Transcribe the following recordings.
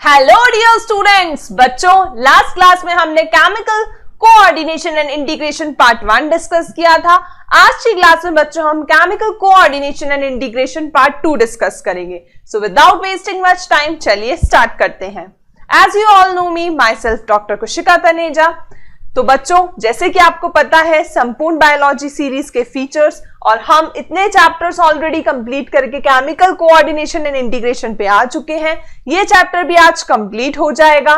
Hello dear students, बच्चों last class में हमने chemical coordination and integration part 1 discuss किया था। आज की क्लास में बच्चों हम chemical coordination and integration part 2 discuss करेंगे। So without wasting much time चलिए स्टार्ट करते हैं। As you all know me, myself doctor Kushika Taneja. तो बच्चों जैसे कि आपको पता है संपूर्ण बायोलॉजी सीरीज के फीचर्स और हम इतने चैप्टर्स ऑलरेडी कंप्लीट करके केमिकल कोऑर्डिनेशन एंड इंटीग्रेशन पे आ चुके हैं। ये चैप्टर भी आज कंप्लीट हो जाएगा।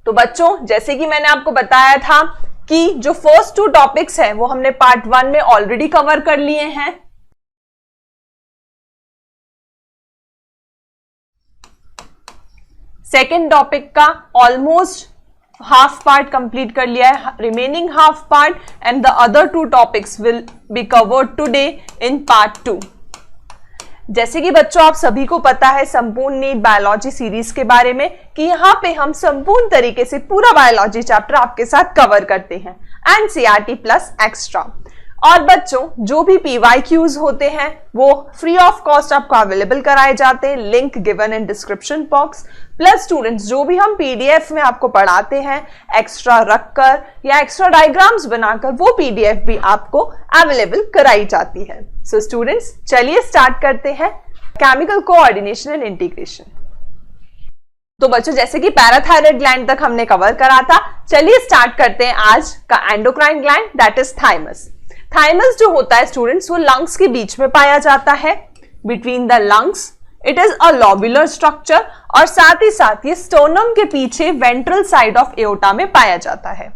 तो बच्चों जैसे कि मैंने आपको बताया था कि जो फर्स्ट 2 टॉपिक्स हैं वो हमने पार्ट 1 में ऑलरेडी कवर कर लिए हैं। सेकेंड टॉपिक का ऑलमोस्ट हाफ पार्ट कंप्लीट कर लिया है, remaining half part and the other 2 topics will be covered today in part 2। जैसे कि बच्चों आप सभी को पता है संपूर्ण नीट बायोलॉजी सीरीज के बारे में कि यहाँ पे हम संपूर्ण तरीके से पूरा बायोलॉजी चैप्टर आपके साथ कवर करते हैं एनसीईआरटी प्लस एक्स्ट्रा। और बच्चों जो भी PYQs होते हैं वो फ्री ऑफ कॉस्ट आपको अवेलेबल कराए जाते हैं, link given in description box. Plus students जो भी हम PDF में आपको पढ़ाते हैं एक्स्ट्रा रखकर या एक्स्ट्रा डायग्राम्स बनाकर वो PDF भी आपको अवेलेबल कराई जाती है। सो स्टूडेंट्स चलिए स्टार्ट करते हैं केमिकल कोऑर्डिनेशन एंड इंटीग्रेशन। तो बच्चों जैसे कि पैराथायरॉइड ग्लैंड तक हमने कवर करा था, चलिए स्टार्ट करते हैं आज का endocrine gland that is thymus. Thymus जो होता है स्टूडेंट्स वो लंग्स के बीच में पाया जाता है, between the lungs. It is a lobular structure और साथ ही साथ ये स्टर्नम के पीछे वेंट्रल साइड ऑफ एओर्टा में पाया जाता है।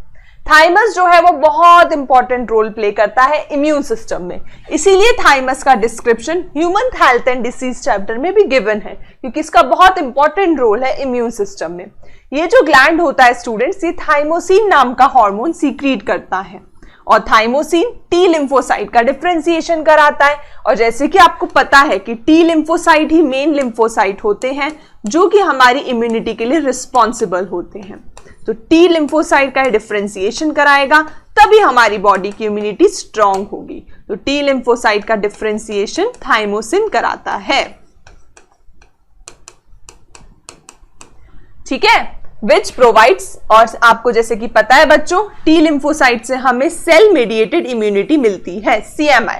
थाइमस जो है वो बहुत इंपॉर्टेंट रोल प्ले करता है इम्यून सिस्टम में, इसीलिए थाइमस का description human health and disease chapter में भी गिवन है क्योंकि इसका बहुत इंपॉर्टेंट रोल है इम्यून सिस्टम में। ये जो ग्लैंड होता है स्टूडेंट्स ये थाइमोसिन नाम का हार्मोन सीक्रीट करता है और थाइमोसिन टी लिम्फोसाइट का डिफरेंशिएशन कराता है। और जैसे कि आपको पता है कि टी लिम्फोसाइट ही मेन लिम्फोसाइट होते हैं जो कि हमारी इम्यूनिटी के लिए रिस्पॉन्सिबल होते हैं। तो टी लिम्फोसाइट का डिफरेंशिएशन कराएगा तभी हमारी बॉडी की इम्यूनिटी स्ट्रांग होगी। तो टी लिम्फोसाइट का डिफरेंशिएशन थाइमोसिन कराता है, ठीक है, विच प्रोवाइड्स। और आपको जैसे कि पता है बच्चों टी लिम्फोसाइट से हमें सेल मेडिएटेड इम्यूनिटी मिलती है, CMI।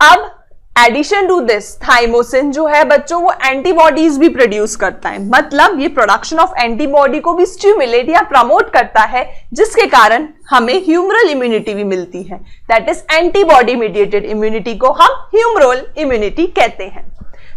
अब एडिशन टू दिस थाइमोसिन जो है बच्चों वो एंटीबॉडीज भी प्रोड्यूस करता है, मतलब ये प्रोडक्शन ऑफ एंटीबॉडी को भी स्टिमुलेट या प्रमोट करता है जिसके कारण हमें ह्यूमरल इम्यूनिटी भी मिलती है। That is antibody mediated immunity को हम ह्यूमरल इम्यूनिटी कहते हैं।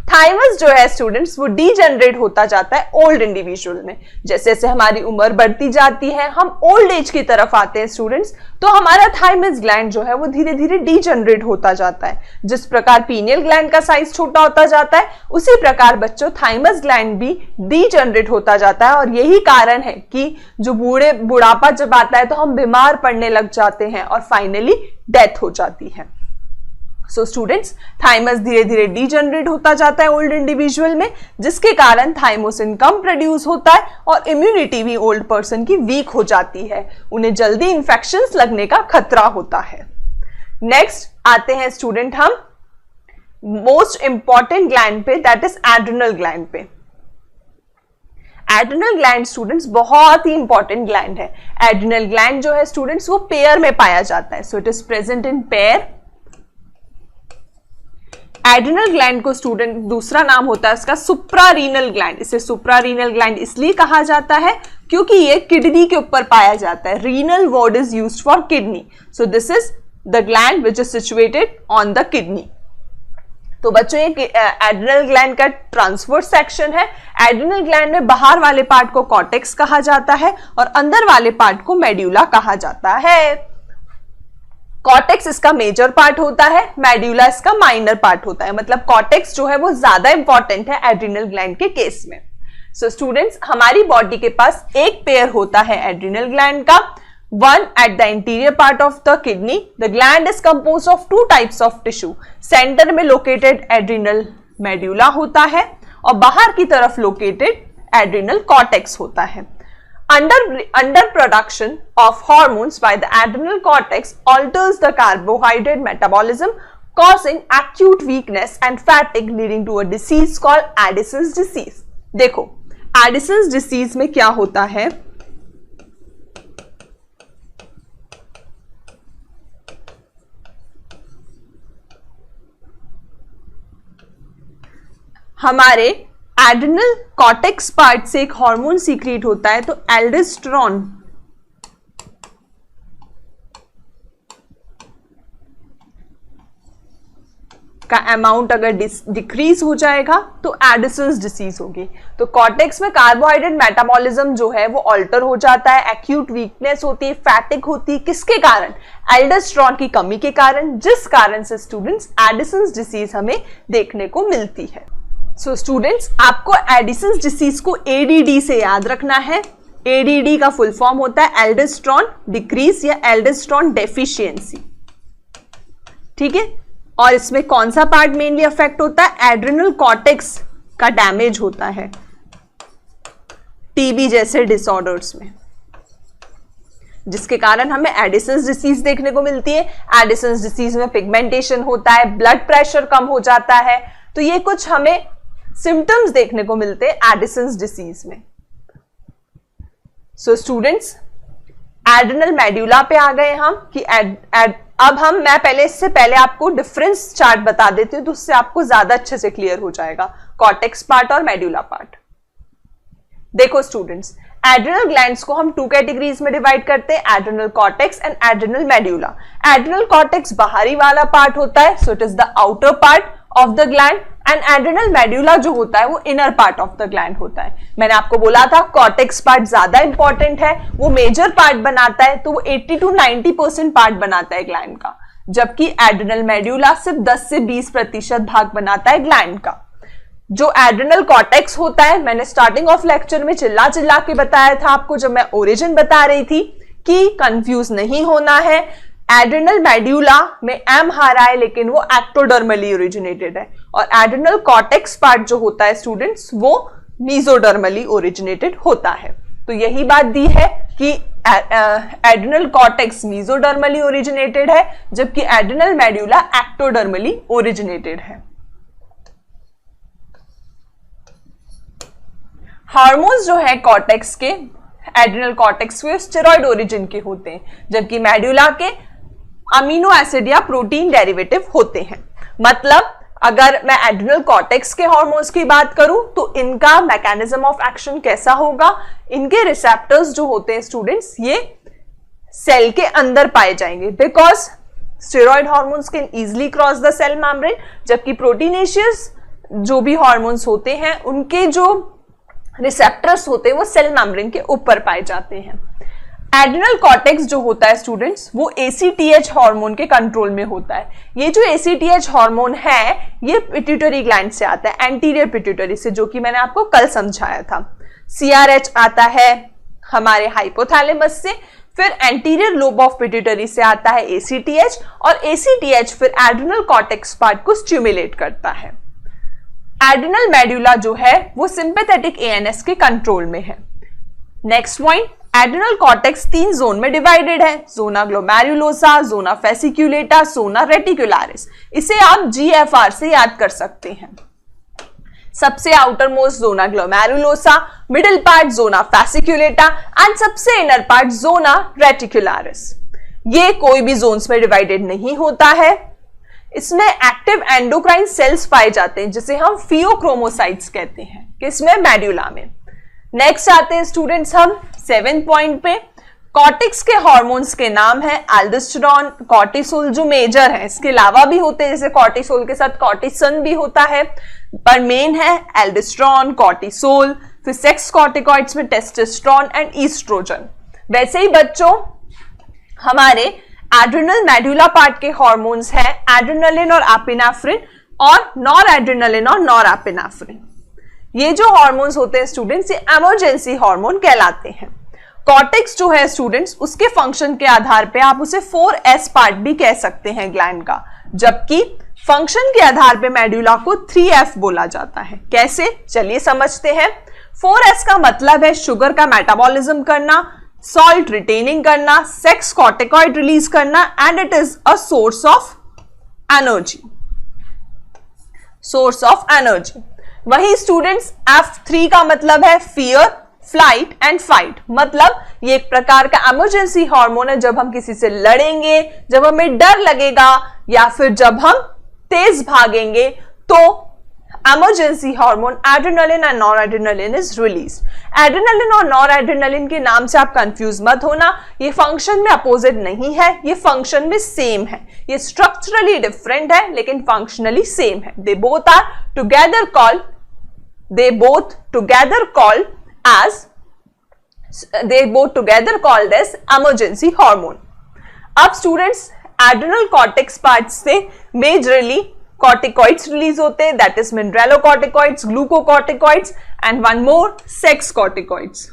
थाइमस जो है स्टूडेंट्स वो डीजनरेट होता जाता है ओल्ड इंडिविजुअल में। जैसे जैसे हमारी उम्र बढ़ती जाती है हम ओल्ड एज की तरफ आते हैं स्टूडेंट्स, तो हमारा थाइमस ग्लैंड जो है वो धीरे धीरे डीजनरेट होता जाता है। जिस प्रकार पीनियल ग्लैंड का साइज छोटा होता जाता है उसी प्रकार बच्चों थाइमस ग्लैंड भी डीजनरेट होता जाता है। और यही कारण है कि जो बुढ़ापा जब आता है तो हम बीमार पड़ने लग जाते हैं और फाइनली डेथ हो जाती है। सो स्टूडेंट्स थाइमस धीरे धीरे डीजनरेट होता जाता है ओल्ड इंडिविजुअल में, जिसके कारण थाइमोसिन कम प्रोड्यूस होता है और इम्यूनिटी भी ओल्ड पर्सन की वीक हो जाती है, उन्हें जल्दी इंफेक्शंस लगने का खतरा होता है। नेक्स्ट आते हैं स्टूडेंट हम मोस्ट इंपॉर्टेंट ग्लैंड पे, दैट इज एड्रिनल ग्लैंड पे। एड्रिनल ग्लैंड स्टूडेंट्स बहुत ही इंपॉर्टेंट ग्लैंड है। एड्रिनल ग्लैंड जो है स्टूडेंट्स वो पेयर में पाया जाता है, so it is present in pair. Adrenal gland को स्टूडेंट दूसरा नाम होता है इसका सुप्रारीनल ग्लैंड। इसे सुप्रारीनल ग्लैंड इसलिए कहा जाता है क्योंकि ये किडनी के ऊपर पाया जाता है। Renal word is used for kidney, so this is the gland which is situated on the kidney. तो बच्चों ये एड्रिनल ग्लैंड का ट्रांसवर्स सेक्शन है। एड्रिनल ग्लैंड में बाहर वाले पार्ट को कॉर्टेक्स कहा जाता है और अंदर वाले पार्ट को मेड्यूला कहा जाता है। कॉर्टेक्स इसका मेजर पार्ट होता है, मेड्यूला इसका माइनर पार्ट होता है, मतलब कॉर्टेक्स जो है वो ज्यादा इंपॉर्टेंट है एड्रिनल ग्लैंड के केस में। सो स्टूडेंट्स हमारी बॉडी के पास एक पेयर होता है एड्रिनल ग्लैंड का, one at the interior part of the kidney. The gland is composed of 2 types of tissue. Centre में लोकेटेड एड्रिनल मेड्यूला होता है और बाहर की तरफ लोकेटेड एड्रिनल कॉर्टेक्स होता है। Under production of hormones by the adrenal cortex alters the carbohydrate metabolism, causing acute weakness and fatigue leading to a disease called Addison's disease. देखो Addison's disease में क्या होता है, हमारे एड्रिनल कॉर्टेक्स पार्ट से एक हार्मोन सीक्रेट होता है, तो एल्डोस्टेरोन का अमाउंट अगर डिक्रीज हो जाएगा तो एडिसन्स डिसीज होगी। तो कॉर्टेक्स में कार्बोहाइड्रेट मेटाबॉलिज्म जो है वो ऑल्टर हो जाता है, एक्यूट वीकनेस होती है, फैटिक होती है, किसके कारण? एल्डोस्टेरोन की कमी के कारण, जिस कारण से स्टूडेंट्स एडिसन्स डिसीज हमें देखने को मिलती है। सो स्टूडेंट्स, आपको एडिसन्स डिसीज को एडीडी से याद रखना है। एडीडी का फुल फॉर्म होता है एल्डोस्टेरोन डिक्रीज या एल्डोस्टेरोन डेफिशिएंसी, ठीक है। और इसमें कौन सा पार्ट मेनली अफेक्ट होता है? एड्रिनल कॉर्टेक्स का डैमेज होता है टीबी जैसे डिसऑर्डर्स में, जिसके कारण हमें एडिसन्स डिसीज देखने को मिलती है। एडिसन्स डिसीज में पिगमेंटेशन होता है, ब्लड प्रेशर कम हो जाता है, तो ये कुछ हमें सिम्टम्स देखने को मिलते हैं एडिसन्स डिसीज में। सो स्टूडेंट्स, एड्रिनल मेड्यूला पे आ गए हम कि अब मैं पहले इससे पहले आपको डिफरेंस चार्ट बता देती हूं, तो उससे आपको ज्यादा अच्छे से क्लियर हो जाएगा कॉर्टेक्स पार्ट और मेड्यूला पार्ट। देखो स्टूडेंट्स, एड्रिनल ग्लैंड्स को हम 2 कैटेगरीज में डिवाइड करते हैं, adrenal cortex and adrenal medulla. Adrenal cortex बाहरी वाला पार्ट होता है, so it is the outer part of the gland, and adrenal medulla जो होता है वो inner part of the gland होता है। मैंने आपको बोला था कॉर्टेक्स पार्ट ज्यादा इंपॉर्टेंट है, वो मेजर पार्ट बनाता है, तो वो 80 to 90% पार्ट बनाता है ग्लैंड का, जबकि एड्रिनल मेड्यूला सिर्फ 10 से 20% भाग बनाता है ग्लैंड का। जो एड्रिनल कॉर्टेक्स होता है, मैंने स्टार्टिंग ऑफ लेक्चर में चिल्ला चिल्ला के बताया था आपको जब मैं ओरिजिन बता रही थी कि कंफ्यूज नहीं होना है। एड्रिनल मेड्यूला में एम हारा है, लेकिन वो एक्टोडर्मली ओरिजिनेटेड है, और एड्रिनल कॉर्टेक्स पार्ट जो होता है स्टूडेंट्स वो मीजोडर्मली ओरिजिनेटेड होता है। तो यही बात दी है कि एड्रिनल कॉर्टेक्स मीजोडर्मली ओरिजिनेटेड है, जबकि एड्रिनल मेड्यूला एक्टोडर्मली ओरिजिनेटेड है। हार्मोन्स जो है कॉर्टेक्स के, एड्रिनल कॉर्टेक्स के स्टेरॉइड ओरिजिन के होते हैं, जबकि मेड्यूला के अमीनो एसिड या प्रोटीन डेरिवेटिव होते हैं। मतलब अगर मैं एड्रिनल कॉर्टेक्स के हार्मोन्स की बात करूं तो इनका मैकेनिज्म ऑफ एक्शन कैसा होगा? इनके रिसेप्टर्स जो होते हैं स्टूडेंट्स, ये सेल के अंदर पाए जाएंगे, because steroid hormones can easily cross the cell membrane, जबकि प्रोटीनेशियस जो भी हार्मोन्स होते हैं उनके जो रिसेप्टर्स होते हैं वो सेल मेम्ब्रेन के ऊपर पाए जाते हैं। एड्रिनल कॉर्टेक्स जो होता है स्टूडेंट्स वो ACTH हार्मोन के कंट्रोल में होता है। ये जो ACTH हार्मोन है ये पिट्यूटरी ग्लैंड से आता है, एंटीरियर पिट्यूटरी से, जो कि मैंने आपको कल समझाया था। CRH आता है हमारे हाइपोथैलेमस से, फिर एंटीरियर लोब ऑफ पिट्यूटरी से आता है ACTH, और ACTH फिर एड्रिनल कॉर्टेक्स पार्ट को स्टिमुलेट करता है। एड्रिनल मेड्यूला जो है वो सिंपैथेटिक ANS के कंट्रोल में है। Next point, adrenal cortex 3 zone में डिवाइडेड है, जोना ग्लोमेरुलोसा, जोना फेसिक्युलेटा, जोना रेटिकुलारिस। इसे आप GFR से याद कर सकते हैं। सबसे outer most zona glomerulosa, middle part zona fasciculata, and सबसे इनर पार्ट जोना रेटिकुलारिस। ये कोई भी जोन्स में डिवाइडेड नहीं होता है। इसमें एक्टिव एंडोक्राइन सेल्स पाए जाते हैं जिसे हम फियोक्रोमोसाइट्स कहते हैं, किसमें? मेड्यूला में। नेक्स्ट आते हैं स्टूडेंट्स हम 7th पॉइंट पे। कॉर्टेक्स के हार्मोन्स के नाम है एल्डोस्टेरोन, कॉर्टिसोल जो मेजर है, इसके अलावा भी होते हैं, जैसे कॉर्टिसोल के साथ कॉर्टिसन भी होता है, पर मेन है एल्डोस्टेरोन, कॉर्टिसोल, फिर सेक्स कॉर्टिकॉइड्स में टेस्टोस्टेरोन एंड ईस्ट्रोजन। वैसे ही बच्चों हमारे एड्रिनल मेड्यूला पार्ट के हार्मोन्स हैं एड्रेनालिन और एपिनेफ्रिन, और नॉर एड्रेनालिन और नॉर एपिनेफ्रिन। ये जो हार्मोन्स होते हैं स्टूडेंट्स, ये इमरजेंसी हार्मोन कहलाते हैं। कॉर्टेक्स जो है स्टूडेंट्स, उसके फंक्शन के आधार पे आप उसे 4S पार्ट भी कह सकते हैं ग्लैंड का, जबकि फंक्शन के आधार पे मेड्यूला को 3F बोला जाता है। कैसे? चलिए समझते हैं। 4S का मतलब है शुगर का मेटाबॉलिज्म करना, सॉल्ट रिटेनिंग करना, सेक्स कॉर्टिकॉइड रिलीज करना, and it is a source of energy, source of energy. वही स्टूडेंट्स F3 का मतलब है फियर, फ्लाइट एंड फाइट, मतलब ये एक प्रकार का इमरजेंसी हार्मोन है। जब हम किसी से लड़ेंगे, जब हमें डर लगेगा या फिर जब हम तेज भागेंगे तो emergency hormone adrenaline and noradrenaline is release. Adrenaline और नॉरएड्रेनालिन के नाम से आप कंफ्यूज मत होना, ये फंक्शन में अपोजिट नहीं है, ये फंक्शन में सेम है। ये स्ट्रक्चरली डिफरेंट है लेकिन फंक्शनली सेम है। They both together called as emergency hormone. अब स्टूडेंट्स एड्रेनल कॉर्टेक्स पार्ट से मेजरली corticoids रिलीज होते हैं, that is mineralocorticoids, glucocorticoids and one more sex corticoids।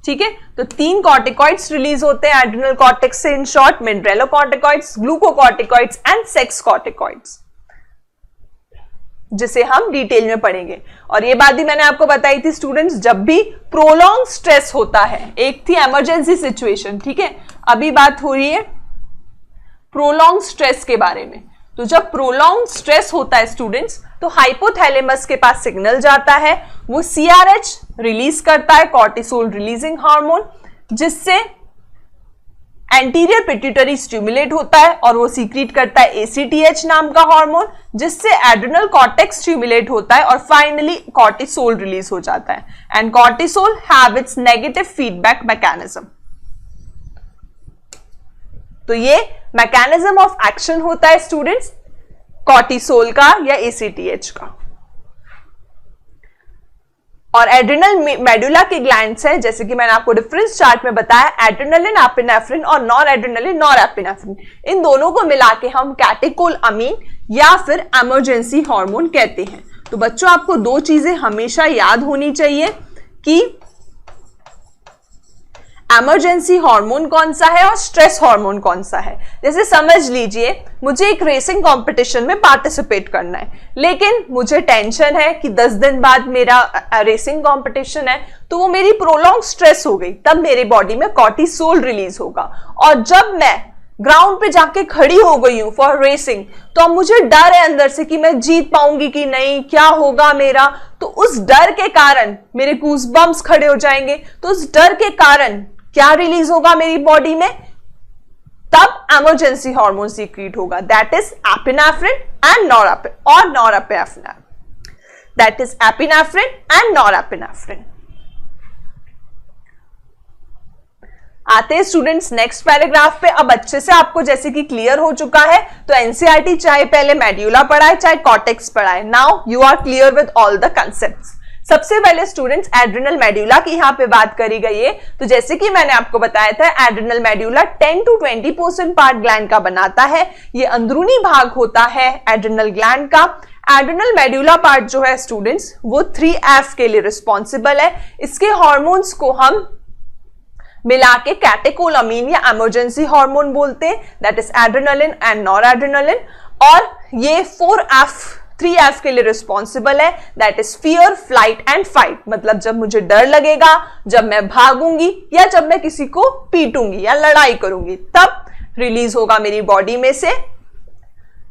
ठीक है, तो 3 corticoids रिलीज होते हैं एड्रेनल कॉर्टेक्स से, in short mineralocorticoids, glucocorticoids and sex corticoids, जिसे हम डिटेल में पढ़ेंगे। और ये बात भी मैंने आपको बताई थी स्टूडेंट्स, जब भी प्रोलॉन्ग स्ट्रेस होता है, एक थी इमरजेंसी सिचुएशन, ठीक है, अभी बात हो रही है प्रोलॉन्ग स्ट्रेस के बारे में। तो जब प्रोलॉन्ग स्ट्रेस होता है स्टूडेंट्स, तो हाइपोथैलेमस के पास सिग्नल जाता है, वो CRH रिलीज करता है, कॉर्टिसोल रिलीजिंग हार्मोन, जिससे एंटीरियर पिट्यूटरी स्टिमुलेट होता है और वो सीक्रेट करता है ACTH नाम का हार्मोन, जिससे एड्रेनल कॉर्टेक्स स्टिमुलेट होता है और फाइनली कॉर्टिसोल रिलीज हो जाता है। And cortisol have it's negative feedback mechanism. तो ये मैकेनिज्म ऑफ एक्शन होता है स्टूडेंट्स कॉर्टिसोल का या ACTH का। और एड्रेनल मेडुला के ग्लैंड्स हैं, जैसे कि मैंने आपको डिफरेंस चार्ट में बताया, एड्रेनालिन एपिनेफ्रिन और नॉर एड्रेनालिन नॉरएपिनेफ्रिन, इन दोनों को मिला के हम कैटेकोलअमीन या फिर इमरजेंसी हार्मोन कहते हैं। तो बच्चों आपको 2 चीजें हमेशा याद होनी चाहिए कि इमरजेंसी हार्मोन कौन सा है और स्ट्रेस हार्मोन कौन सा है। जैसे समझ लीजिए मुझे एक रेसिंग कंपटीशन में पार्टिसिपेट करना है, लेकिन मुझे टेंशन है कि 10 दिन बाद मेरा रेसिंग कंपटीशन है, तो वो मेरी प्रोलॉन्ग स्ट्रेस हो गई, तब मेरे बॉडी में कॉर्टिसोल रिलीज होगा। और जब मैं ग्राउंड पे जाके खड़ी हो गई हूं फॉर रेसिंग, तो अब मुझे डर है अंदर से कि मैं जीत पाऊंगी कि नहीं, क्या होगा मेरा, तो उस डर के कारण मेरे गूज़बम्प्स खड़े हो जाएंगे। तो उस डर के कारण क्या रिलीज होगा मेरी बॉडी में, तब इमरजेंसी हार्मोन सीक्रेट होगा, that is epinephrine and norepinephrine, that is epinephrine and norepinephrine. आते हैं स्टूडेंट्स नेक्स्ट पैराग्राफ पे। अब अच्छे से आपको जैसे कि क्लियर हो चुका है, तो एनसीईआरटी चाहे पहले मेड्यूला पढ़ाए चाहे कॉर्टेक्स पढ़ाए, now you are clear with all the concepts. सबसे पहले स्टूडेंट्स एड्रेनल मेड्यूला की यहाँ पे बात करी गई है। तो जैसे कि मैंने आपको बताया था, adrenal medulla 10 to 20% part gland का बनाता है। ये अंदरूनी भाग होता है एड्रेनल ग्लैंड का। एड्रेनल मेड्यूला पार्ट जो है स्टूडेंट्स, वो 3F के लिए रिस्पॉन्सिबल है। इसके हॉर्मोन्स को हम मिला के कैटेकोलअमीन या इमरजेंसी हार्मोन बोलते हैं, that is adrenaline and noradrenaline. और ये 3F के लिए रिस्पॉन्सिबल है, that is fear, flight and fight. मतलब जब मुझे डर लगेगा, जब मैं भागूंगी या जब मैं किसी को पीटूंगी या लड़ाई करूंगी, तब रिलीज होगा मेरी बॉडी में से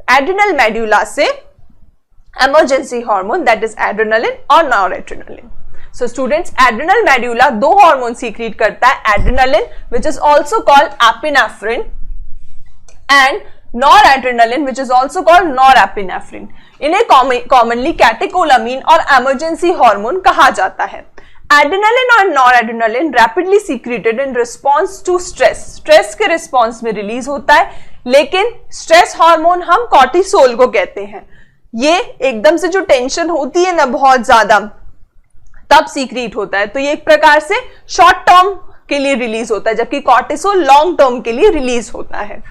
एड्रेनल मेड्यूला से emergency hormone, that is adrenaline और noradrenaline. So students, adrenal medulla 2 hormone secrete करता है, adrenaline which is also called epinephrine and noradrenaline which is also called norepinephrine. इन्हें कॉमनली कैटेकोलअमीन और इमरजेंसी हार्मोन कहा जाता है। Adrenaline और noradrenaline rapidly secreted in response to stress, stress के response में रिलीज होता है, लेकिन स्ट्रेस हार्मोन हम कॉर्टिसोल को कहते हैं। ये एकदम से जो टेंशन होती है ना बहुत ज्यादा, तब सीक्रेट होता है। तो ये एक प्रकार से शॉर्ट टर्म के लिए रिलीज होता है, जबकि कॉर्टिसोल लॉन्ग टर्म के लिए रिलीज होता है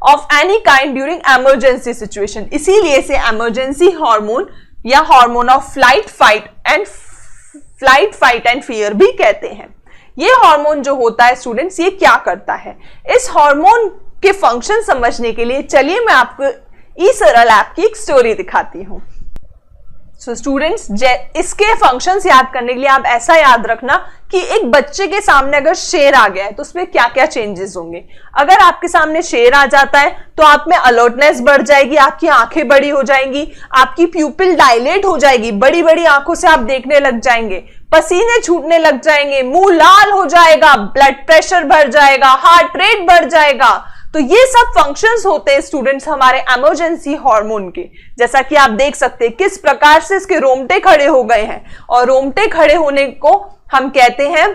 of any kind during emergency situation. इसीलिए इसे इमरजेंसी हार्मोन या hormone of flight fight and fear भी कहते हैं। ये हार्मोन जो होता है स्टूडेंट्स, ये क्या करता है, इस हार्मोन के फंक्शन समझने के लिए चलिए मैं आपको ई-सरल ऐप की एक स्टोरी दिखाती हूं। सो स्टूडेंट्स, इसके फंक्शंस याद करने के लिए आप ऐसा याद रखना कि एक बच्चे के सामने अगर शेर आ गया है तो उसमें क्या क्या चेंजेस होंगे। अगर आपके सामने शेर आ जाता है तो आप में अलर्टनेस बढ़ जाएगी, आपकी आंखें बड़ी हो जाएंगी, आपकी प्यूपिल डायलेट हो जाएगी, बड़ी बड़ी आंखों से आप देखने लग जाएंगे, पसीने छूटने लग जाएंगे, मुंह लाल हो जाएगा, ब्लड प्रेशर बढ़ जाएगा, हार्ट रेट बढ़ जाएगा। तो ये सब फंक्शंस होते हैं स्टूडेंट्स हमारे इमरजेंसी हार्मोन के। जैसा कि आप देख सकते हैं किस प्रकार से इसके रोंगटे खड़े हो गए हैं, और रोंगटे खड़े होने को हम कहते हैं,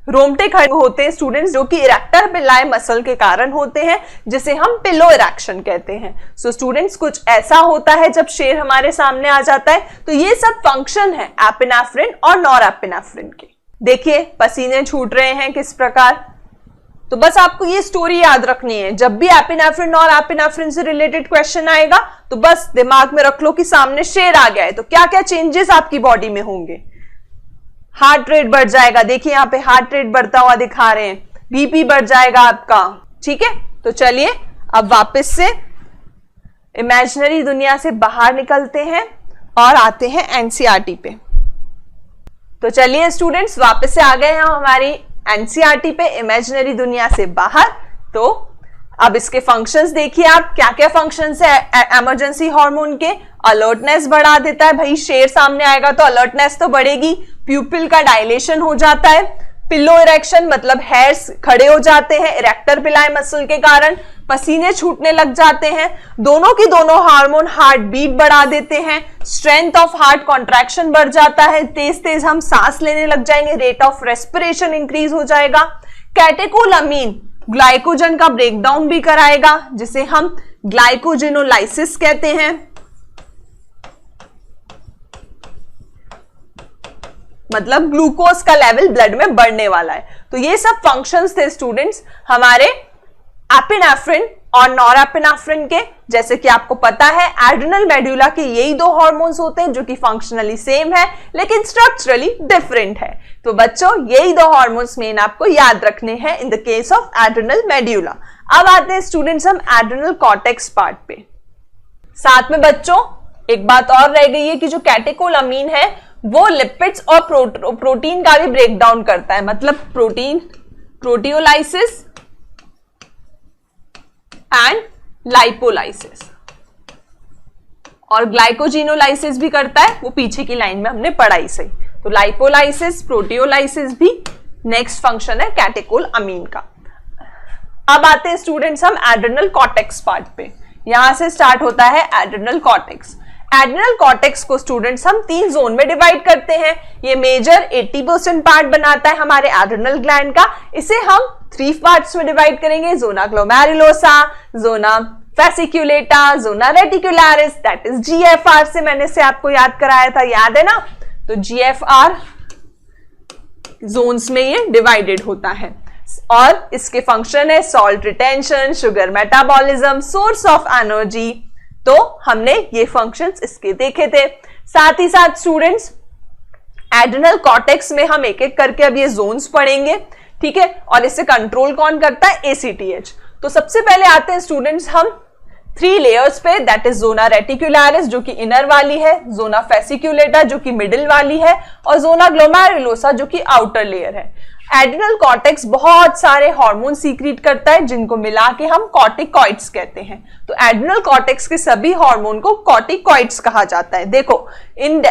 रोंगटे खड़े होते हैं स्टूडेंट्स जो कि इरेक्टर पिलाई मसल के कारण होते हैं, जिसे हम पिलो इरेक्शन कहते हैं। सो स्टूडेंट्स कुछ ऐसा होता है जब शेर हमारे सामने आ जाता है। तो ये सब फंक्शन है एपिनेफ्रिन और नॉरएपिनेफ्रिन के। देखिए पसीने छूट रहे हैं किस प्रकार। तो बस आपको ये स्टोरी याद रखनी है, जब भी एपिनेफ्रिन और एपिनेफ्रिन से रिलेटेड क्वेश्चन आएगा तो बस दिमाग में रख लो कि सामने शेर आ गया है तो क्या क्या चेंजेस आपकी बॉडी में होंगे। हार्ट रेट बढ़ जाएगा, देखिए यहाँ पे हार्ट रेट बढ़ता हुआ दिखा रहे हैं, बीपी बढ़ जाएगा आपका। ठीक है, तो चलिए अब वापस से इमेजिनरी दुनिया से बाहर निकलते हैं और आते हैं एनसीईआरटी पे। तो चलिए स्टूडेंट्स वापस से आ गए हैं हमारी एनसीईआरटी पे, इमेजिनरी दुनिया से बाहर। तो अब इसके फंक्शंस देखिए आप, क्या क्या फंक्शंस है इमरजेंसी हार्मोन के। अलर्टनेस बढ़ा देता है, भाई शेर सामने आएगा तो अलर्टनेस तो बढ़ेगी। प्यूपिल का डायलेशन हो जाता है। पिलो इरेक्शन मतलब हेयर्स खड़े हो जाते हैं इरेक्टर पिलाई मसल के कारण। पसीने छूटने लग जाते हैं। दोनों की दोनों हार्मोन हार्ट बीट बढ़ा देते हैं। स्ट्रेंथ ऑफ हार्ट कॉन्ट्रैक्शन बढ़ जाता है, तेज तेज हम सांस लेने लग जाएंगे, रेट ऑफ रेस्पिरेशन इंक्रीज हो जाएगा। कैटेकोलामीन ग्लाइकोजन का ब्रेकडाउन भी कराएगा, जिसे हम ग्लाइकोजिनोलाइसिस कहते हैं। मतलब ग्लूकोज का लेवल ब्लड में बढ़ने वाला है। तो ये सब फंक्शंस थे स्टूडेंट्स हमारे एपिनेफ्रिन और नॉरएपिनेफ्रिन के। जैसे कि आपको पता है एड्रिनल मेडुला के यही दो हार्मोन्स होते हैं जो कि फंक्शनली सेम है लेकिन स्ट्रक्चरली डिफरेंट है। तो बच्चों यही दो हार्मोन्स मेन आपको याद रखने हैं in the case of adrenal medulla. अब आते हैं स्टूडेंट्स हम एड्रिनल कॉर्टेक्स पार्ट पे। साथ में बच्चों एक बात और रह गई है कि जो कैटेकोलामीन है वो लिपिड्स और प्रोटीन का भी ब्रेक डाउन करता है। मतलब प्रोटीन प्रोटियोलाइसिस एंड लाइपोलाइसिस, और ग्लाइकोजिनोलाइसिस भी करता है, वो पीछे की लाइन में हमने पढ़ाई सही। तो लाइपोलाइसिस प्रोटियोलाइसिस भी नेक्स्ट फंक्शन है कैटेकोलामीन का। अब आते हैं स्टूडेंट्स हम एड्रिनल कॉर्टेक्स पार्ट पे। यहां से स्टार्ट होता है एड्रिनल कॉर्टेक्स। एड्रिनल कॉर्टेक्स को स्टूडेंट्स हम 3 जोन में डिवाइड करते हैं। ये मेजर 80% पार्ट बनाता है हमारे एड्रिनल ग्लैंड का। इसे हम 3 पार्ट्स में डिवाइड करेंगे, zona glomerulosa, zona fasciculata, zona reticularis, that is GFR से मैंने से आपको याद कराया था, याद है ना। तो जीएफआर जोन्स में ये डिवाइडेड होता है और इसके फंक्शन है salt retention, sugar metabolism, source of energy. तो हमने ये फंक्शंस इसके देखे थे। साथ ही साथ स्टूडेंट्स एड्रिनल कॉर्टेक्स में हम एक एक करके अब ये जोन्स पढ़ेंगे, ठीक है। और इसे कंट्रोल कौन करता है? एसीटीएच। तो सबसे पहले आते हैं स्टूडेंट्स हम 3 लेयर्स पे, दैट इज जोना रेटिकुलरिस जो कि इनर वाली है, जोना फेसिक्युलेटा जो कि मिडिल वाली है, और जोना ग्लोमेरुलोसा जो कि आउटर लेयर है। एड्रिनल कॉर्टेक्स बहुत सारे हार्मोन सीक्रेट करता है जिनको मिला के हम कॉर्टिकॉइड्स कहते हैं। तो एड्रिनल कॉर्टेक्स के सभी हार्मोन को कॉर्टिकॉइड्स कहा जाता है। देखो इन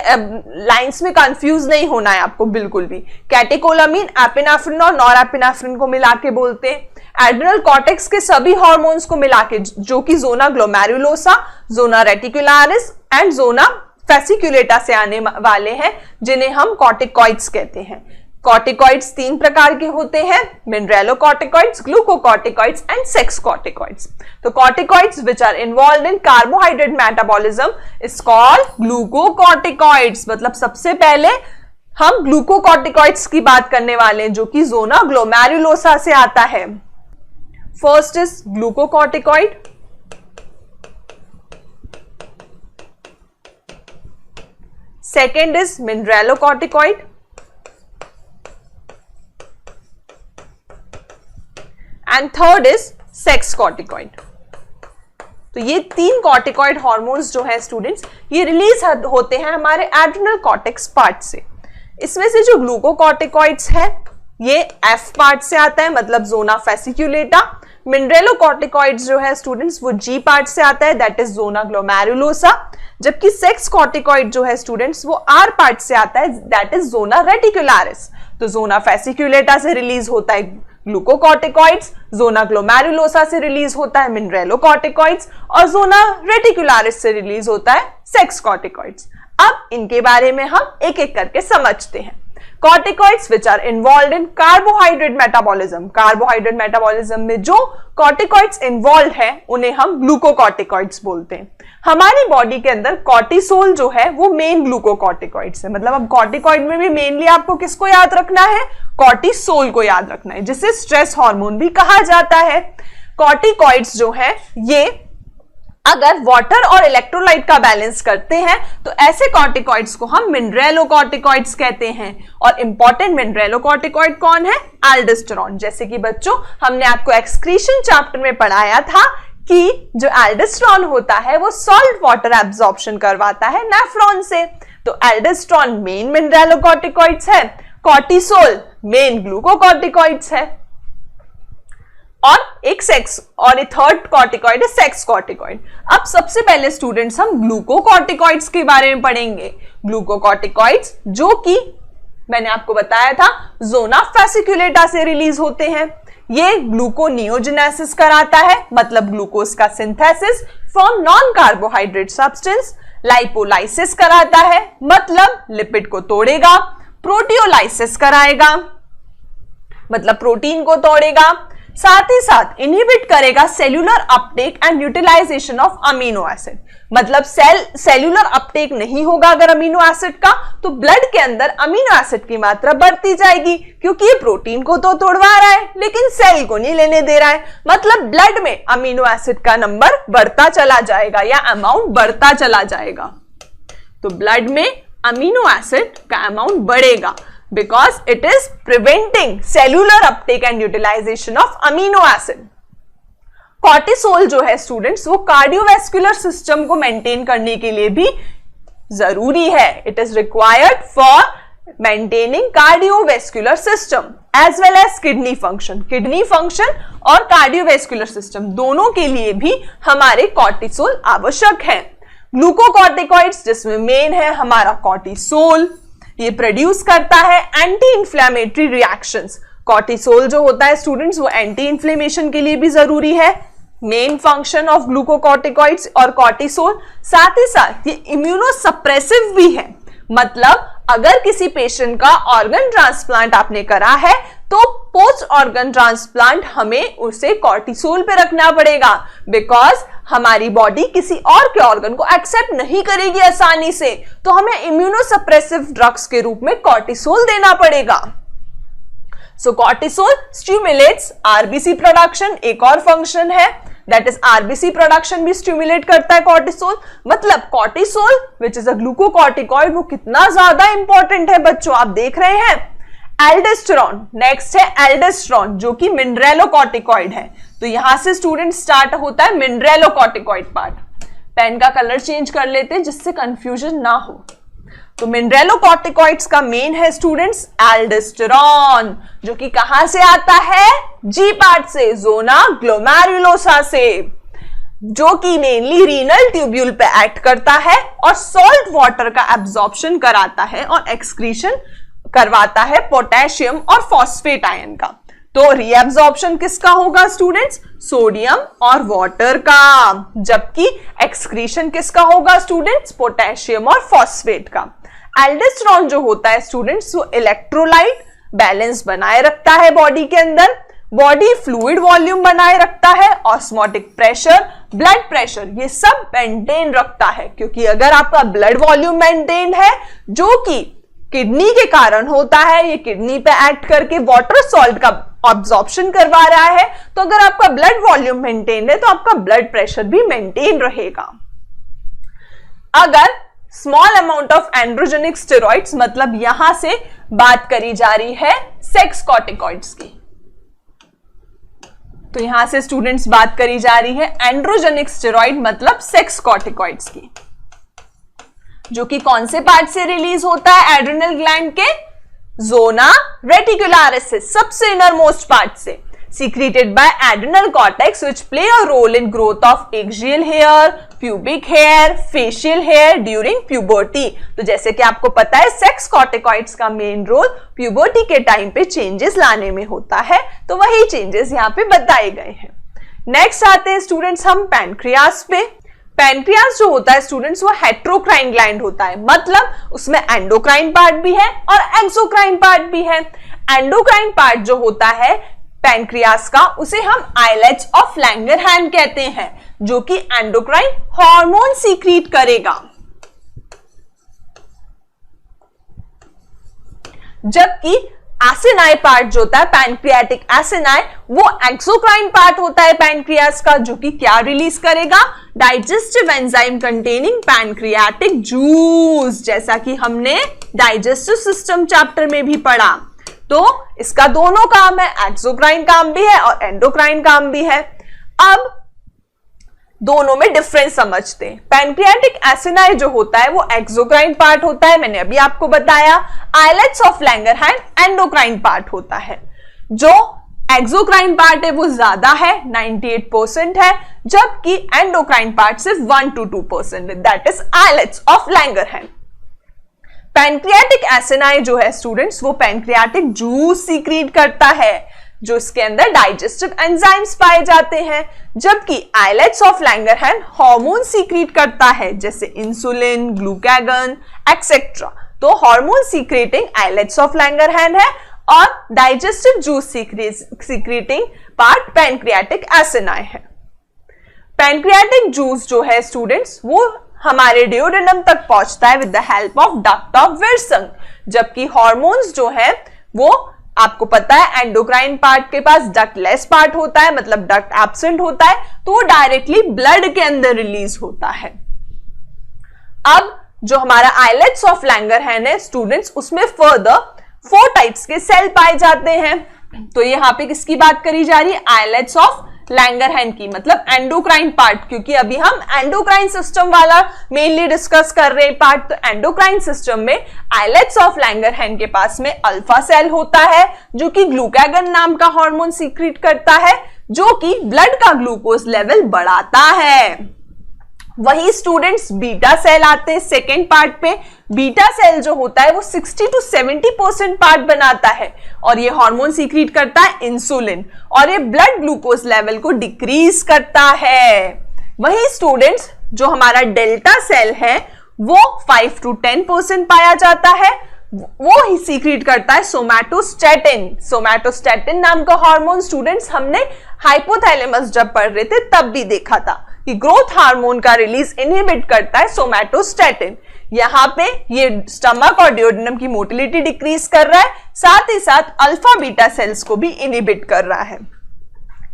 लाइंस में कंफ्यूज नहीं होना है आपको बिल्कुल भी। कैटेकोलामीन एपिनेफ्रिन और नॉरएपिनेफ्रिन को मिला के बोलते हैं। एड्रिनल कॉर्टेक्स के सभी हार्मोन्स को मिला के जो कि zona glomerulosa, zona reticularis and zona fasciculata से आने वाले हैं, जिन्हें हम कॉर्टिकॉइड्स कहते हैं। कॉर्टिकॉइड्स 3 प्रकार के होते हैं, mineralocorticoids, glucocorticoids and sex corticoids. तो corticoids which are involved in carbohydrate metabolism is called glucocorticoids. मतलब सबसे पहले हम ग्लूकोकॉर्टिकॉइड्स की बात करने वाले हैं जो कि जोना ग्लोमेरुलोसा से आता है। First is glucocorticoid, second is mineralocorticoid, and third is sex corticoid. तो ये 3 कॉर्टिकॉइड हार्मोन्स जो है स्टूडेंट्स ये रिलीज होते हैं हमारे एड्रिनल कॉर्टेक्स पार्ट से। इसमें से जो ग्लूकोकॉर्टिकॉइड्स है ये एफ पार्ट से आता है, मतलब जोना फेसिक्यूलेटा। मिनरेलोकॉर्टिकॉइड्स जो है स्टूडेंट्स वो जी पार्ट से आता है, दैट इज जोना ग्लोमेरुलोसा। जबकि सेक्स कॉर्टिकॉइड जो है स्टूडेंट्स वो आर पार्ट से आता है, दैट इज जोना रेटिकुलारिस। तो जोना फेसिक्यूलेटा से रिलीज होता है ग्लूकोकॉर्टिकॉइड्स, जोना ग्लोमेरुलोसा से रिलीज होता है मिनरेलोकॉर्टिकॉइड्स, और जोना रेटिकुलारिस से रिलीज होता है सेक्स कॉर्टिकॉइड्स। अब इनके बारे में हम एक एक करके समझते हैं। Corticoids which are involved in carbohydrate metabolism, carbohydrate metabolism में जो corticoids involved है उन्हें हम ग्लूकोकॉर्टिकॉइड्स बोलते हैं। हमारी बॉडी के अंदर कॉर्टिसोल जो है वो मेन ग्लूकोकॉर्टिकॉइड्स है, मतलब अब कॉर्टिकॉइड में भी मेनली आपको किसको याद रखना है, कॉर्टिसोल को याद रखना है, जिसे स्ट्रेस हार्मोन भी कहा जाता है। कॉर्टिकॉइड्स जो है ये अगर वाटर और इलेक्ट्रोलाइट का बैलेंस करते हैं तो ऐसे कॉर्टिकॉइड्स को हम मिनरेलोकॉर्टिकॉइड्स कहते हैं। और इंपॉर्टेंट मिनरेलोकॉर्टिकॉइड कौन है, एल्डोस्टेरॉन। जैसे कि बच्चों हमने आपको एक्सक्रीशन चैप्टर में पढ़ाया था कि जो एल्डोस्टेरॉन होता है वो सॉल्ट वाटर एब्जॉर्प्शन करवाता है नेफ्रॉन से। तो एल्डोस्टेरॉन मेन मिनरेलोकॉर्टिकॉइड्स है, कॉर्टिसोल मेन ग्लूकोकॉर्टिकॉइड्स है, और एक सेक्स और एक थर्ड कॉर्टिकॉइड है सेक्स कॉर्टिकॉइड। अब सबसे पहले स्टूडेंट्स हम ग्लूकोकॉर्टिकॉइड्स के बारे में पढ़ेंगे। ग्लूकोकॉर्टिकॉइड्स जो कि मैंने आपको बताया था जोना फेसिक्यूलेटा से रिलीज होते हैं। ये ग्लूकोनियोजेनेसिस कराता है, मतलब ग्लूकोज का synthesis from non carbohydrate substance. Lipolysis कराता है, मतलब लिपिड को तोड़ेगा। प्रोटियोलाइसिस कराएगा, मतलब प्रोटीन को तोड़ेगा। साथ ही साथ इनहिबिट करेगा cellular uptake and utilisation of amino acid, मतलब सेल्यूलर अपटेक नहीं होगा अगर अमीनो एसिड का, तो ब्लड के अंदर अमीनो एसिड की मात्रा बढ़ती जाएगी, क्योंकि ये प्रोटीन को तो तोड़वा रहा है लेकिन सेल को नहीं लेने दे रहा है, मतलब ब्लड में अमीनो एसिड का नंबर बढ़ता चला जाएगा या अमाउंट बढ़ता चला जाएगा। तो ब्लड में अमीनो एसिड का अमाउंट बढ़ेगा because it is preventing cellular uptake and utilization of amino acid. Cortisol जो है स्टूडेंट्स वो कार्डियोवैस्कुलर सिस्टम को मेंटेन करने के लिए भी जरूरी है। It is required for maintaining cardiovascular system as well as kidney function और कार्डियोवैस्कुलर सिस्टम दोनों के लिए भी हमारे कॉर्टिसोल आवश्यक है। ग्लूकोकॉर्टिकॉइड्स जिसमें मेन है हमारा कॉर्टिसोल, ये प्रोड्यूस करता है एंटी इंफ्लेमेटरी रिएक्शंस। कॉर्टिसोल जो होता है स्टूडेंट्स वो एंटी इंफ्लेमेशन के लिए भी जरूरी है, मेन फंक्शन ऑफ ग्लूकोकॉर्टिकॉइड्स और कॉर्टिसोल। साथ ही साथ ये इम्यूनोसप्रेसिव भी है, मतलब अगर किसी पेशेंट का ऑर्गन ट्रांसप्लांट आपने करा है तो पोस्ट ऑर्गन ट्रांसप्लांट हमें उसे कॉर्टिसोल पे रखना पड़ेगा, बिकॉज हमारी बॉडी किसी और के ऑर्गन को एक्सेप्ट नहीं करेगी आसानी से, तो हमें इम्यूनोसप्रेसिव ड्रग्स के रूप में कॉर्टिसोल देना पड़ेगा। सो कॉर्टिसोल स्टिमुलेट्स आरबीसी प्रोडक्शन, एक और फंक्शन है दैट इज आरबीसी प्रोडक्शन भी स्टिमुलेट करता है कॉर्टिसोल। मतलब cortisol which is a glucocorticoid वो कितना ज्यादा इंपॉर्टेंट है बच्चों, आप देख रहे हैं। एल्डोस्टेरॉन नेक्स्ट है, एल्डोस्टेरॉन जो कि मिनरेलोकॉर्टिकॉइड है। तो यहां से स्टूडेंट स्टार्ट होता है मिनरेलोकॉर्टिकॉइड पार्ट। पेन का कलर चेंज कर लेते हैं जिससे कंफ्यूजन ना हो। तो मिनरेलोकॉर्टिकॉइड्स का मेन है स्टूडेंट्स एल्डोस्टेरॉन, जो कि कहां से आता है, जी पार्ट से, जोना ग्लोमेरुलोसा से, जो कि मेनली रीनल ट्यूब्यूल पे एक्ट करता है और सॉल्ट वाटर का एब्जॉर्प्शन कराता है और एक्सक्रीशन करवाता है पोटेशियम और फॉस्फेट आयन का। तो रीएब्जॉर्प्शन किसका होगा स्टूडेंट्स, सोडियम और वाटर का, जबकि एक्सक्रीशन किसका होगा स्टूडेंट्स, पोटेशियम और फॉस्फेट का। एल्डोस्टेरॉन जो होता है स्टूडेंट्स वो इलेक्ट्रोलाइट बैलेंस बनाए रखता है बॉडी के अंदर, बॉडी फ्लूइड वॉल्यूम बनाए रखता है, ऑस्मोटिक प्रेशर, ब्लड प्रेशर, ये सब मेंटेन रखता है। क्योंकि अगर आपका ब्लड वॉल्यूम मेंटेन है जो कि किडनी के कारण होता है, ये किडनी पे एक्ट करके वाटर सॉल्ट का अब्जॉर्प्शन करवा रहा है, तो अगर आपका ब्लड वॉल्यूम मेंटेन है तो आपका ब्लड प्रेशर भी मेंटेन रहेगा। अगर small amount of androgenic steroids, मतलब यहां से बात करी जा रही है सेक्स कॉर्टिकॉइड्स की, तो यहां से स्टूडेंट्स बात करी जा रही है एंड्रोजेनिक स्टेरॉइड मतलब सेक्स कॉर्टिकॉइड्स की। जो कि कौन से पार्ट से रिलीज होता है एड्रिनल ग्लैंड के जोना रेटिकुलरिस से, सबसे इनरमोस्ट पार्ट से, secreted by adrenal cortex which play a role in growth of axial hair, pubic hair, facial hair during puberty। तो जैसे कि आपको पता है सेक्स कॉर्टिकॉइड्स का मेन रोल प्यूबर्टी के टाइम पे चेंजेस लाने में होता है, तो वही चेंजेस यहाँ पे बताए गए हैं। नेक्स्ट आते हैं स्टूडेंट्स हम पैनक्रियास पे। पैनक्रियास जो होता है स्टूडेंट्स वो हेट्रोक्राइन ग्लैंड होता है, मतलब उसमें एंडोक्राइन पार्ट भी है और एक्सोक्राइन पार्ट भी है। एंडोक्राइन पार्ट जो होता है पैनक्रियास का उसे हम आइलेट्स ऑफ लैंगरहैंस कहते हैं, जो कि एंडोक्राइन हार्मोन सीक्रेट करेगा। जबकि एसिनाई पार्ट जो होता है पैनक्रियाटिक एसिनाई वो एक्सोक्राइन पार्ट होता है पैनक्रियास का, जो कि क्या रिलीज करेगा, digestive enzyme containing pancreatic juice, जैसा कि हमने डाइजेस्टिव सिस्टम चैप्टर में भी पढ़ा। तो इसका दोनों काम है, एक्सोक्राइन काम भी है और एंडोक्राइन काम भी है। अब दोनों में डिफरेंस समझते हैं। पैनक्रियाटिक एसिनाई जो होता है वो एक्सोक्राइन पार्ट होता है, मैंने अभी आपको बताया। Islets of Langerhans endocrine part होता है। जो एक्सोक्राइन पार्ट है वो ज्यादा है, 98% है, जबकि एंडोक्राइन पार्ट सिर्फ 1 to 2% है, that is islets of Langerhans. Pancreatic acini जो है स्टूडेंट्स वो पैनक्रियाटिक जूस सीक्रेट करता है, जो इसके अंदर डाइजेस्टिव एंजाइम्स पाए जाते हैं, जबकि islets of Langerhans hormone secrete करता है, जैसे इंसुलिन, ग्लूकागन एक्सेट्रा। तो hormone secreting islets of Langerhans है और digestive juice secreting part pancreatic acini है। पैनक्रियाटिक जूस जो है स्टूडेंट्स वो हमारे डियोडेनम तक पहुंचता है with the help of duct of Wilson, जबकि हार्मोन्स जो है वो आपको पता है एंडोक्राइन पार्ट के पास डक्टलेस पार्ट होता है, मतलब डक्ट एब्सेंट होता है, तो वो डायरेक्टली ब्लड के अंदर रिलीज होता है। अब जो हमारा आइलेट्स ऑफ लैंगरहैंस है स्टूडेंट्स उसमें फर्दर 4 टाइप्स के सेल पाए जाते हैं। तो यहाँ पे किसकी बात करी जा रही है, आइलेट्स ऑफ लैंगरहैंस की, मतलब एंडोक्राइन पार्ट, क्योंकि अभी हम एंडोक्राइन सिस्टम वाला मेनली डिस्कस कर रहे हैं पार्ट। तो एंडोक्राइन सिस्टम में आइलेट्स ऑफ लैंगरहैंस के पास में अल्फा सेल होता है, जो कि ग्लूकागन नाम का हार्मोन सीक्रेट करता है, जो कि ब्लड का ग्लूकोज लेवल बढ़ाता है। वही स्टूडेंट्स बीटा सेल आते हैं सेकेंड पार्ट पे। बीटा सेल जो होता है वो 60 to 70% पार्ट बनाता है और ये हार्मोन सीक्रेट करता है इंसुलिन, और ये ब्लड ग्लूकोज लेवल को डिक्रीज करता है। वही स्टूडेंट्स जो हमारा डेल्टा सेल है वो 5 to 10% पाया जाता है, वो ही सीक्रेट करता है सोमैटोस्टैटिन। सोमैटोस्टैटिन नाम का हार्मोन स्टूडेंट्स हमने हाइपोथैलेमस जब पढ़ रहे थे तब भी देखा था कि ग्रोथ हार्मोन का रिलीज इनहिबिट करता है सोमैटोस्टैटिन। यहाँ पे ये स्टमक और डियोडेनम की मोटिलिटी डिक्रीज कर रहा है, साथ ही साथ अल्फा बीटा सेल्स को भी इनहिबिट कर रहा है।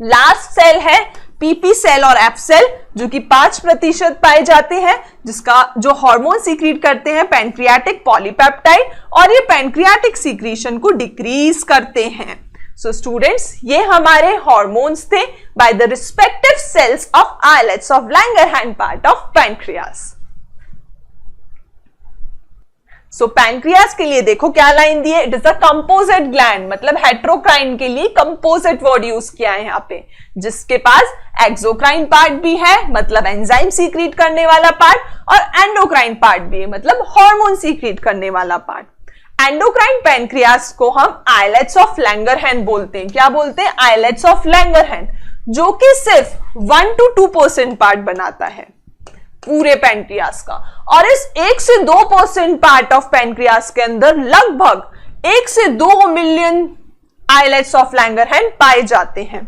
लास्ट सेल है पीपी सेल और एफ सेल, जो कि 5% पाए जाते हैं, जिसका जो हार्मोन सीक्रेट करते हैं पैनक्रियाटिक पॉलीपेप्टाइड, और ये पैनक्रियाटिक सीक्रेशन को डिक्रीज करते हैं। सो स्टूडेंट्स ये हमारे हार्मोन्स थे by the respective cells of islets of Langerhans part of pancreas. So pancreas के लिए देखो क्या लाइन दी है, it is a composite gland, मतलब हेट्रोक्राइन के लिए कंपोजिट वर्ड यूज किया है यहाँ पे, जिसके पास एक्सोक्राइन पार्ट भी है, मतलब एंजाइम सीक्रेट करने वाला पार्ट, और एंडोक्राइन पार्ट भी है, मतलब हार्मोन सीक्रेट करने वाला पार्ट। एंडोक्राइन पैनक्रियास को हम आइलेट्स ऑफ लैंगरहैंस बोलते हैं। क्या बोलते हैं, आइलेट्स ऑफ लैंगरहैंस, जो कि सिर्फ 1 to 2% पार्ट बनाता है पूरे पैनक्रियास का, और इस 1 से 2% पार्ट ऑफ पैनक्रियास के अंदर लगभग 1 से 2 मिलियन आइलेट्स ऑफ लैंगरहैंस पाए जाते हैं।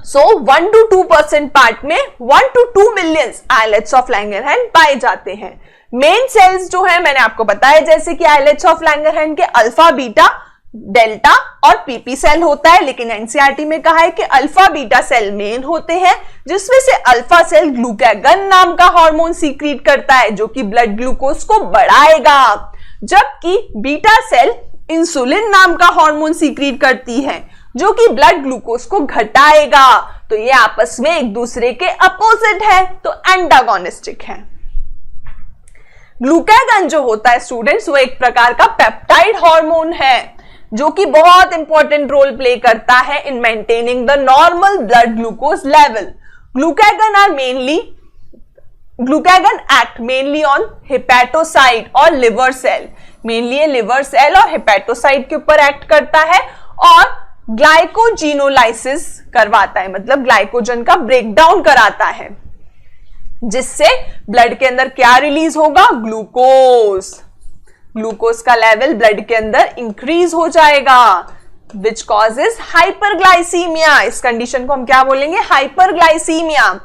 सो 1 to 2% पार्ट में 1 to 2 million islets of Langerhans पाए जाते हैं। मेन सेल्स जो है मैंने आपको बताया, जैसे कि आइलेट्स ऑफ लैंगरहैंस के अल्फा बीटा डेल्टा और पीपी सेल होता है, लेकिन एनसीईआरटी में कहा है कि अल्फा बीटा सेल मेन होते हैं, जिसमें से अल्फा सेल ग्लूकागन नाम का हार्मोन सीक्रेट करता है, जो कि ब्लड ग्लूकोज को बढ़ाएगा, जबकि बीटा सेल इंसुलिन नाम का हार्मोन सीक्रेट करती है, जो कि ब्लड ग्लूकोज को घटाएगा। तो ये आपस में एक दूसरे के अपोजिट है, तो एंटागोनिस्टिक है। ग्लूकागन जो होता है स्टूडेंट्स, वो एक प्रकार का पेप्टाइड हार्मोन है जो कि बहुत इंपॉर्टेंट रोल प्ले करता है in maintaining the normal blood glucose level. Glucagon act mainly on hepatocyte और liver cell, mainly liver cell और हेपेटोसाइट के ऊपर एक्ट करता है और ग्लाइकोजिनोलाइसिस करवाता है, मतलब ग्लाइकोजन का ब्रेकडाउन कराता है, जिससे ब्लड के अंदर क्या रिलीज होगा, ग्लूकोज। ग्लूकोज का लेवल ब्लड के अंदर इंक्रीज हो जाएगा, विच कॉजेज हाइपरग्लाइसीमिया। इस कंडीशन को हम क्या बोलेंगे, हाइपरग्लाइसीमिया।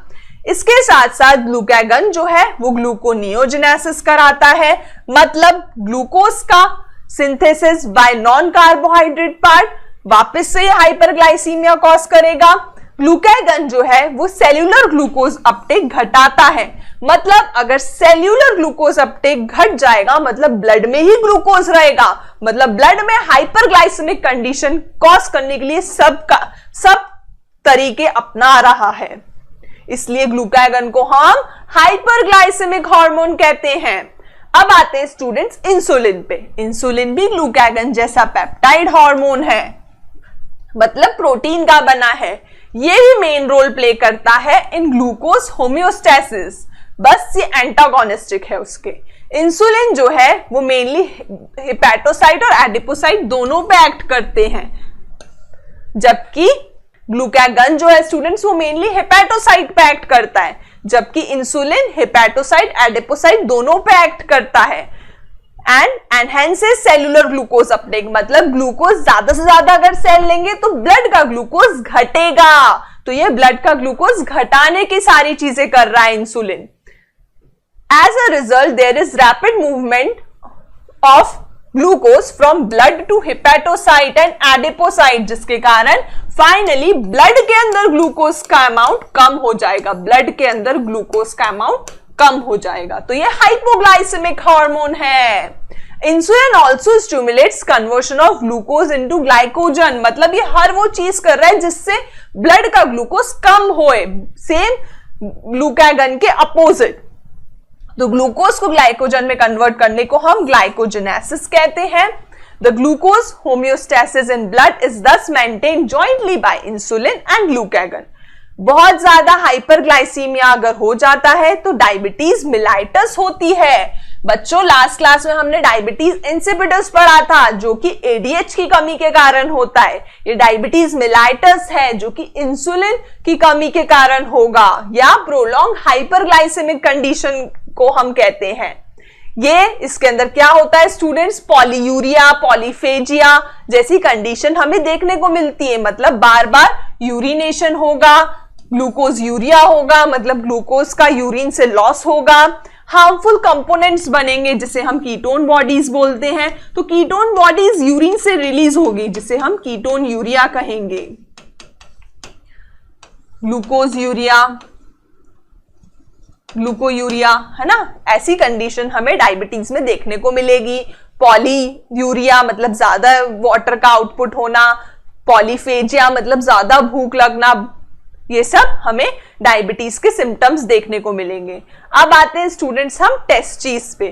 इसके साथ साथ ग्लूकागन जो है वो ग्लूकोनियोजेनेसिस कराता है, मतलब ग्लूकोज का synthesis by non carbohydrate part, वापस से हाइपरग्लाइसीमिया कॉज करेगा। ग्लूकागन जो है वो सेल्यूलर ग्लूकोज अपटेक घटाता है, मतलब अगर सेल्यूलर ग्लूकोज अपटेक घट जाएगा मतलब ब्लड में ही ग्लूकोज रहेगा, मतलब ब्लड में हाइपरग्लाइसेमिक कंडीशन कॉज करने के लिए सब तरीके अपना रहा है। इसलिए ग्लूकागन को हम हाइपरग्लाइसेमिक हार्मोन कहते हैं। अब आते हैं स्टूडेंट्स इंसुलिन पे। इंसुलिन भी ग्लूकागन जैसा पेप्टाइड हार्मोन है, मतलब प्रोटीन का बना है। ये भी मेन रोल प्ले करता है इन ग्लूकोज होम्योस्टेसिस, बस ये एंटागोनिस्टिक है उसके। इंसुलिन जो है वो मेनली हेपेटोसाइट और एडिपोसाइट दोनों पे एक्ट करते हैं, जबकि ग्लूकागन जो है स्टूडेंट्स वो मेनली हेपेटोसाइट पे एक्ट करता है, जबकि इंसुलिन हेपेटोसाइट एडिपोसाइट दोनों पे एक्ट करता है। And enhances cellular glucose Uptake, मतलब ग्लूकोज ज्यादा से ज्यादा अगर सेल लेंगे तो ब्लड का ग्लूकोज घटेगा, तो ये ब्लड का ग्लूकोज घटाने की सारी चीजें कर रहा है insulin. As a result there is rapid movement of glucose from blood to hepatocyte and adipocyte, जिसके कारण फाइनली ब्लड के अंदर ग्लूकोज का अमाउंट कम हो जाएगा, ब्लड के अंदर ग्लूकोज का अमाउंट कम हो जाएगा। तो ये हाइपोग्लाइसेमिक हार्मोन है। Insulin also stimulates conversion of glucose into glycogen, मतलब ये हर वो चीज कर रहा है जिससे ब्लड का ग्लूकोज कम होए, सेम ग्लूकागन के अपोजिट। तो ग्लूकोज को ग्लाइकोजन में कन्वर्ट करने को हम ग्लाइकोजेनेसिस कहते हैं। The glucose homeostasis in blood is thus maintained jointly by insulin and glucagon. बहुत ज्यादा हाइपरग्लाइसीमिया अगर हो जाता है तो डायबिटीज मिलाइटस होती है। बच्चों लास्ट क्लास में हमने डायबिटीज इंसिपिडस पढ़ा था, जो कि एडीएच की कमी के कारण होता है। ये डायबिटीज मिलाइटस है जो कि इंसुलिन की कमी के कारण होगा, या प्रोलॉन्ग हाइपरग्लाइसेमिक कंडीशन को हम कहते हैं। ये इसके अंदर क्या होता है स्टूडेंट्स, पॉलीयूरिया, पॉलीफेजिया जैसी कंडीशन हमें देखने को मिलती है, मतलब बार बार यूरिनेशन होगा, ग्लूकोज यूरिया होगा, मतलब ग्लूकोज का यूरिन से लॉस होगा, हार्मफुल कंपोनेंट्स बनेंगे जिसे हम कीटोन बॉडीज बोलते हैं। तो कीटोन बॉडीज यूरिन से रिलीज होगी जिसे हम कीटोन यूरिया कहेंगे। ग्लूकोज यूरिया, ग्लूकोयूरिया, है ना, ऐसी कंडीशन हमें डायबिटीज में देखने को मिलेगी। पॉलीयूरिया मतलब ज्यादा वाटर का आउटपुट होना, पॉलीफेजिया मतलब ज्यादा भूख लगना, ये सब हमें डायबिटीज के सिम्टम्स देखने को मिलेंगे। अब आते हैं स्टूडेंट्स हम टेस्टिस पे।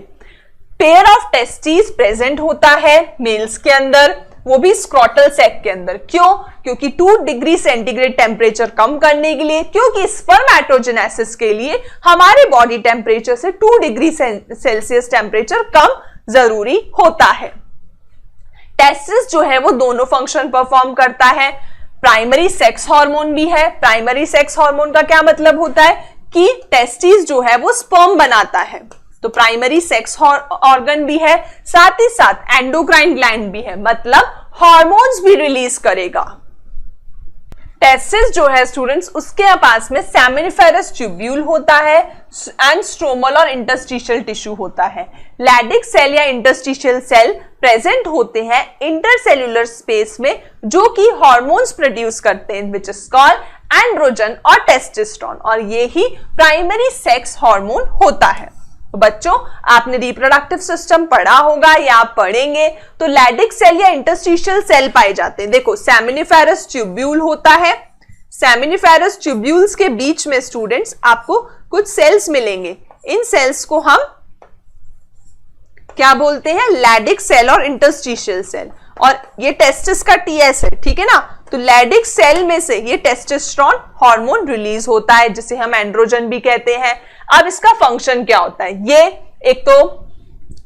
पेयर ऑफ टेस्टिस प्रेजेंट होता है मेल्स के अंदर, वो भी स्क्रॉटल सैक के अंदर। क्यों? क्योंकि 2 डिग्री सेंटीग्रेड टेम्परेचर कम करने के लिए, क्योंकि स्पर्मेटोजेनेसिस के लिए हमारे बॉडी टेम्परेचर से 2 डिग्री सेल्सियस टेम्परेचर कम जरूरी होता है। टेस्टिस जो है वो दोनों फंक्शन परफॉर्म करता है। प्राइमरी सेक्स हार्मोन भी है। प्राइमरी सेक्स हार्मोन का क्या मतलब होता है कि टेस्टिस जो है वो स्पर्म बनाता है, तो प्राइमरी सेक्स ऑर्गन भी है, साथ ही साथ एंडोक्राइन ग्लैंड भी है, मतलब हार्मोन्स भी रिलीज करेगा। टेस्टिस जो है स्टूडेंट्स, उसके पास में सेमिनिफेरस ट्यूब्यूल होता है एंड स्ट्रोमल और इंटरस्टिशियल टिश्यू होता है। लैडिक सेल या इंटरस्टिशियल सेल प्रेजेंट होते हैं इंटरसेल्यूलर स्पेस में, जो कि हार्मोन्स प्रोड्यूस करते हैं, विच इज कॉल्ड एंड्रोजन और टेस्टोस्टेरोन, और ये ही प्राइमरी सेक्स हार्मोन होता है। तो बच्चों आपने रिप्रोडक्टिव सिस्टम पढ़ा होगा या आप पढ़ेंगे, तो लैडिक सेल या इंटरस्टिशियल सेल पाए जाते हैं। देखो सेमिनिफेरस ट्यूब्यूल होता है, सेमिनिफेरस ट्यूब्यूल्स के बीच में स्टूडेंट्स आपको कुछ सेल्स मिलेंगे। इन सेल्स को हम क्या बोलते हैं, लैडिक सेल और इंटरस्टिशियल सेल, और ये टेस्टिस का टीएस है, ठीक है ना। तो लैडिक सेल में से ये टेस्टोस्टेरोन हार्मोन रिलीज होता है जिसे हम एंड्रोजन भी कहते हैं। अब इसका फंक्शन क्या होता है, ये एक तो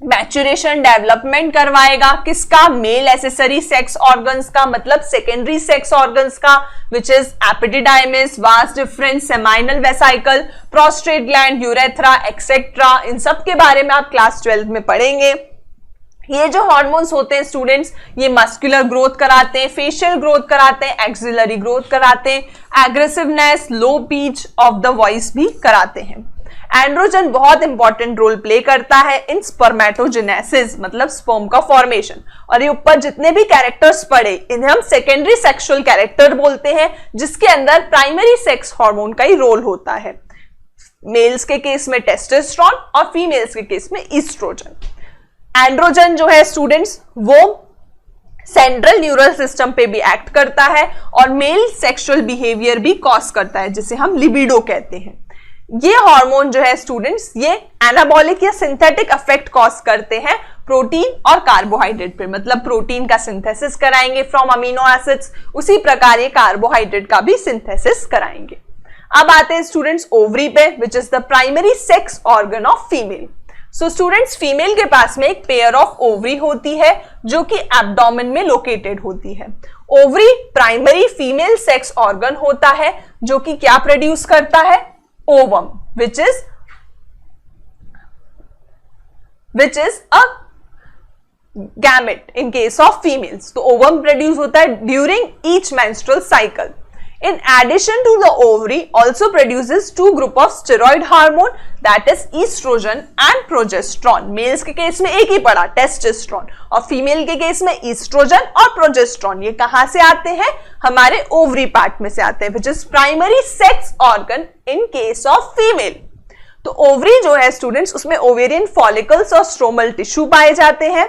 मैच्योरेशन डेवलपमेंट करवाएगा किसका, मेल एसेसरी सेक्स ऑर्गन्स का, मतलब सेकेंडरी सेक्स ऑर्गन्स का, which is epididymis, vas deferens, seminal vesicle, prostate gland, urethra etcetera. इन सब के बारे में आप क्लास 12 में पढ़ेंगे। ये जो हार्मोन्स होते हैं स्टूडेंट्स, ये मस्कुलर ग्रोथ कराते हैं, फेशियल ग्रोथ कराते हैं, एक्सिलरी ग्रोथ कराते हैं, aggressiveness, low pitch of the voice भी कराते हैं। एंड्रोजन बहुत इंपॉर्टेंट रोल प्ले करता है इन स्पर्मेटोजेनेसिस, मतलब स्पर्म का फॉर्मेशन। और ये ऊपर जितने भी कैरेक्टर्स पढ़े इन्हें हम सेकेंडरी सेक्सुअल कैरेक्टर बोलते हैं, जिसके अंदर प्राइमरी सेक्स हार्मोन का ही रोल होता है। मेल्स के केस में टेस्टोस्टेरोन और फीमेल्स के केस में ईस्ट्रोजन। एंड्रोजन जो है स्टूडेंट्स वो सेंट्रल न्यूरल सिस्टम पे भी एक्ट करता है और मेल सेक्सुअल बिहेवियर भी कॉज करता है जिसे हम लिबिडो कहते हैं। ये हार्मोन जो है स्टूडेंट्स ये एनाबॉलिक या सिंथेटिक इफेक्ट कॉज करते हैं प्रोटीन और कार्बोहाइड्रेट पे, मतलब प्रोटीन का सिंथेसिस कराएंगे फ्रॉम अमीनो एसिड्स, उसी प्रकार ये कार्बोहाइड्रेट का भी सिंथेसिस कराएंगे। अब आते हैं स्टूडेंट्स ओवरी पे, which is the primary sex organ of female. So students female के पास में एक पेयर ऑफ ओवरी होती है जो कि एब्डोमेन में लोकेटेड होती है। Ovary primary female sex organ होता है जो कि क्या प्रोड्यूस करता है, ovum, which is a gamete in case of females। तो ओवम प्रोड्यूस होता है during each menstrual cycle। In addition to the ovary also produces two group of steroid hormone, that is estrogen and progesterone। Males के case में एक ही पड़ा testosterone, और female के case में ईस्ट्रोजन और प्रोजेस्टेरोन। ये कहां से आते हैं, हमारे ओवरी पार्ट में से आते हैं, which is primary sex organ in case of female। तो ओवरी जो है स्टूडेंट्स उसमें ओवेरियन फॉलिकल्स और स्ट्रोमल टिश्यू पाए जाते हैं।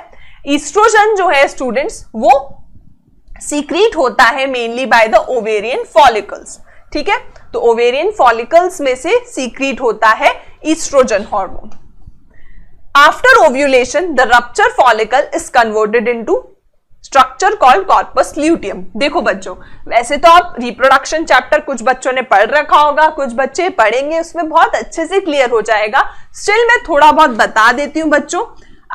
ईस्ट्रोजन जो है स्टूडेंट्स वो सीक्रीट होता है mainly by the ovarian follicles, ठीक है। तो ओवेरियन फॉलिकल्स में से सीक्रीट होता है estrogen hormone. After ovulation the rupture follicle is converted into structure called corpus luteum. देखो बच्चों, वैसे तो आप रिप्रोडक्शन चैप्टर कुछ बच्चों ने पढ़ रखा होगा, कुछ बच्चे पढ़ेंगे, उसमें बहुत अच्छे से क्लियर हो जाएगा। स्टिल मैं थोड़ा बहुत बता देती हूं बच्चों।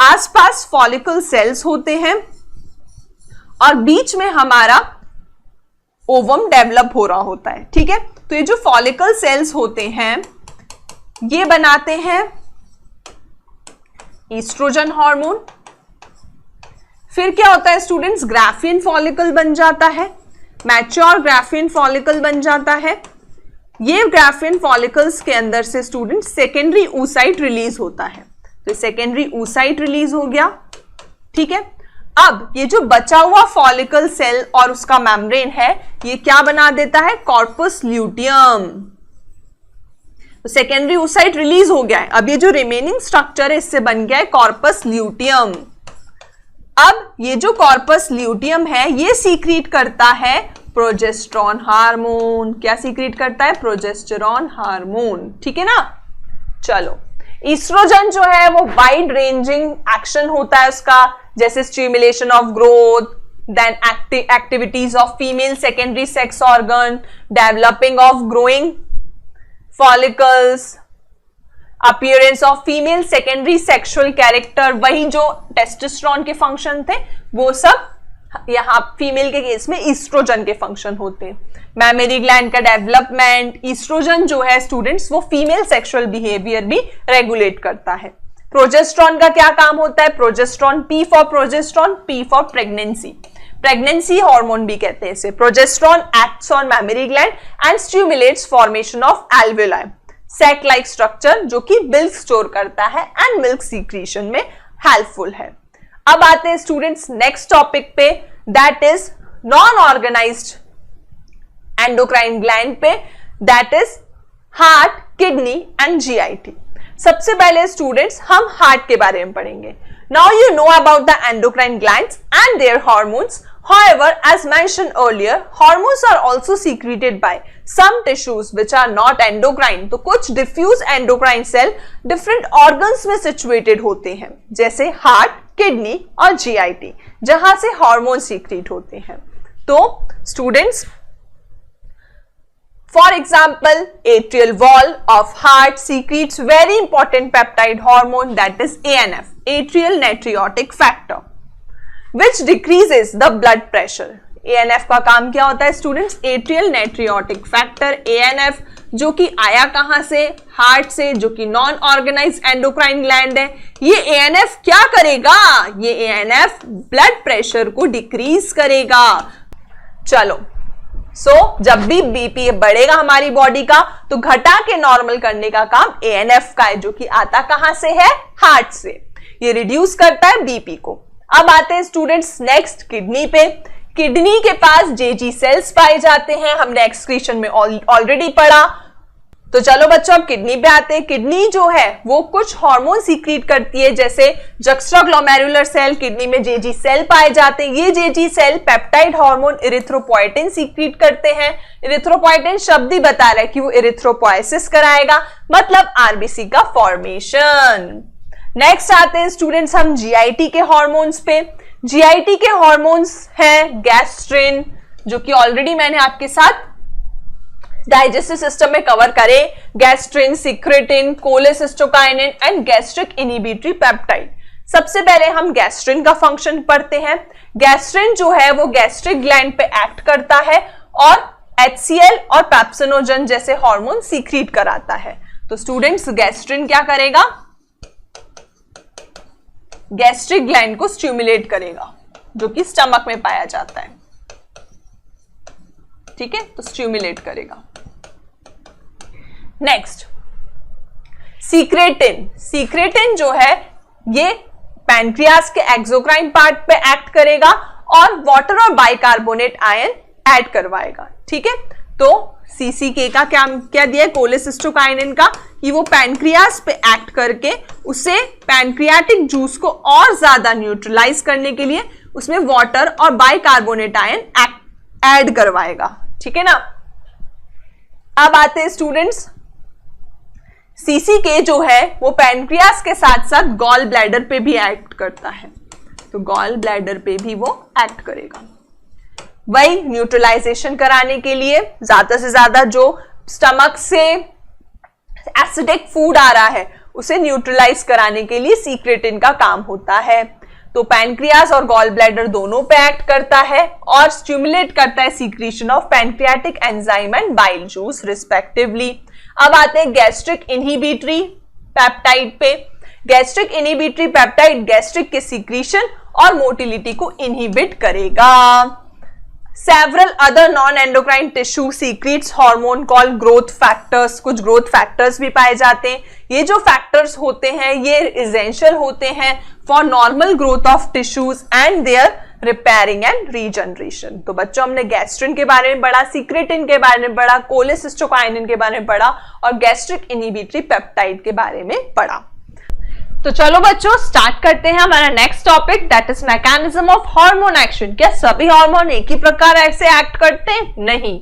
आसपास फॉलिकल सेल्स होते हैं और बीच में हमारा ओवम डेवलप हो रहा होता है, ठीक है। तो ये जो फॉलिकल सेल्स होते हैं ये बनाते हैं ईस्ट्रोजन हार्मोन। फिर क्या होता है स्टूडेंट्स, ग्राफियन फॉलिकल बन जाता है, मैच्योर ग्राफियन फॉलिकल बन जाता है। ये ग्राफियन फॉलिकल्स के अंदर से स्टूडेंट सेकेंडरी oocyte रिलीज होता है। तो सेकेंडरी oocyte रिलीज हो गया, ठीक है। अब ये जो बचा हुआ फॉलिकल सेल और उसका मेम्ब्रेन है ये क्या बना देता है, कॉर्पस ल्यूटियम। तो सेकेंडरी oocyte रिलीज हो गया है, अब ये जो रिमेनिंग स्ट्रक्चर है इससे बन गया है कॉर्पस ल्यूटियम। अब ये जो कॉर्पस ल्यूटियम है ये सीक्रीट करता है प्रोजेस्टेरोन हार्मोन। क्या सीक्रीट करता है, प्रोजेस्टेरोन हार्मोन, ठीक है ना। चलो, ईस्ट्रोजन जो है वो वाइड रेंजिंग एक्शन होता है उसका, जैसे stimulation of growth, then activities of female secondary sex organ, developing of growing follicles, appearance of female secondary sexual character. वही जो टेस्टोस्टेरोन के फंक्शन थे वो सब यहाँ फीमेल के केस में ईस्ट्रोजन के फंक्शन होते हैं। मैमरी ग्लैंड का डेवलपमेंट, ईस्ट्रोजन जो है स्टूडेंट्स वो फीमेल सेक्सुअल बिहेवियर भी रेगुलेट करता है। प्रोजेस्टेरोन का क्या काम होता है, progesterone, P for progesterone, P for pregnancy, pregnancy hormone भी कहते हैं इसे। Progesterone acts on mammary gland and stimulates formation of alveoli, sac like structure जो कि मिल्क स्टोर करता है एंड मिल्क सीक्रीशन में हेल्पफुल है। अब आते हैं स्टूडेंट्स नेक्स्ट टॉपिक पे, that is non organised endocrine gland पे, that is heart, kidney and GIT. सबसे पहले स्टूडेंट्स हम हार्ट के बारे में पढ़ेंगे। Now you know about the endocrine glands and their hormones. However, as mentioned earlier, hormones are also secreted by some tissues which are not endocrine, तो कुछ diffuse endocrine cell different organs में situated होते हैं, जैसे heart, kidney और GIT, जहां से hormone secrete होते हैं। तो students, for example, atrial wall of heart secretes very important peptide hormone, that is ANF, atrial natriuretic factor, which decreases the blood pressure। ANF का काम क्या होता है स्टूडेंट्स? एट्रियल नेट्रियोटिक फैक्टर ANF, जो कि आया कहां से? हार्ट से, जो कि नॉन ऑर्गेनाइज्ड एंडोक्राइन ग्लैंड है। ये ANF क्या करेगा? ये ANF ब्लड प्रेशर को डिक्रीज करेगा। चलो, जब भी बीपी बढ़ेगा हमारी बॉडी का, तो घटा के नॉर्मल करने का काम ANF का है, जो कि आता कहां से है? हार्ट से। ये रिड्यूस करता है बीपी को। अब आते हैं स्टूडेंट्स नेक्स्ट किडनी पे। किडनी के पास JG सेल्स पाए जाते हैं, हमने एक्सक्रीशन में ऑलरेडी पढ़ा। तो चलो बच्चों, अब किडनी पे आते हैं। किडनी जो है वो कुछ हार्मोन सीक्रेट करती है, जैसे जक्स्ट्राग्लोमेरुलर सेल, किडनी में JG सेल पाए जाते हैं। ये JG cell peptide hormone erythropoietin secrete करते हैं। इरिथ्रोपोइटिन शब्द ही बता रहा है कि वो इरिथ्रोपोइसिस कराएगा, मतलब RBC का फॉर्मेशन। नेक्स्ट आते हैं स्टूडेंट्स हम GIT के हार्मोन्स पे। GIT के हार्मोन्स हैं गैस्ट्रिन, जो कि ऑलरेडी मैंने आपके साथ डाइजेस्टिव सिस्टम में कवर करे। Gastrin, secretin, cholecystokinin and gastric inhibitory peptide. सबसे पहले हम गैस्ट्रिन का फंक्शन पढ़ते हैं। गैस्ट्रिन जो है वो गैस्ट्रिक ग्लैंड पे एक्ट करता है और HCl और पेप्सिनोजन जैसे हार्मोन सीक्रेट कराता है। तो स्टूडेंट्स, गैस्ट्रिन क्या करेगा? गैस्ट्रिक ग्लैंड को स्टिमुलेट करेगा, जो कि स्टमक में पाया जाता है। ठीक है, तो स्टिमुलेट करेगा। Next, secretin. सीक्रेटिन जो है ये पैनक्रियास के एक्सोक्राइन पार्ट पे एक्ट करेगा और वाटर और बाइकार्बोनेट आयन ऐड करवाएगा। ठीक है, तो CCK का क्या दिया है? कोलेसिस्टोकाइनिन का, कि वो पैनक्रियास पे एक्ट करके उसे पैनक्रियाटिक जूस को और ज्यादा न्यूट्रलाइज करने के लिए उसमें वाटर और बाइकार्बोनेट आयन ऐड करवाएगा। ठीक है ना। अब आते हैं स्टूडेंट्स, CCK जो है वो पैनक्रियास के साथ साथ गॉल ब्लैडर पे भी एक्ट करता है, तो गॉल ब्लैडर पे भी वो एक्ट करेगा। वही न्यूट्रलाइजेशन कराने के लिए ज्यादा से ज्यादा जो स्टमक से एसिडिक फूड आ रहा है उसे न्यूट्रलाइज कराने के लिए सीक्रेटिन का काम होता है। तो पैनक्रियास और गॉल ब्लैडर दोनों पे एक्ट करता है और स्टिमुलेट करता है secretion of pancreatic enzyme and bile juice respectively. अब आते हैं गैस्ट्रिक इनहिबिटरी पेप्टाइड पे। गैस्ट्रिक इनहिबिटरी पेप्टाइड गैस्ट्रिक के सीक्रेशन और मोटिलिटी को इनहिबिट करेगा। Several other non-endocrine tissue secretes hormone called growth factors। कुछ growth factors भी पाए जाते हैं। ये जो factors होते हैं ये essential होते हैं for normal growth of tissues and their repairing and regeneration। तो बच्चों, हमने गैस्ट्रिन के बारे में पढ़ा, सीक्रेटिन के बारे में पढ़ा, कोलेसिस्टोकाइनिन के बारे में पढ़ा और गैस्ट्रिक इनहिबिटरी पेप्टाइड के बारे में पढ़ा। तो चलो बच्चों, स्टार्ट करते हैं हमारा next topic, that is mechanism of hormone action. क्या सभी हार्मोन एक ही प्रकार ऐसे एक्ट करते हैं? नहीं,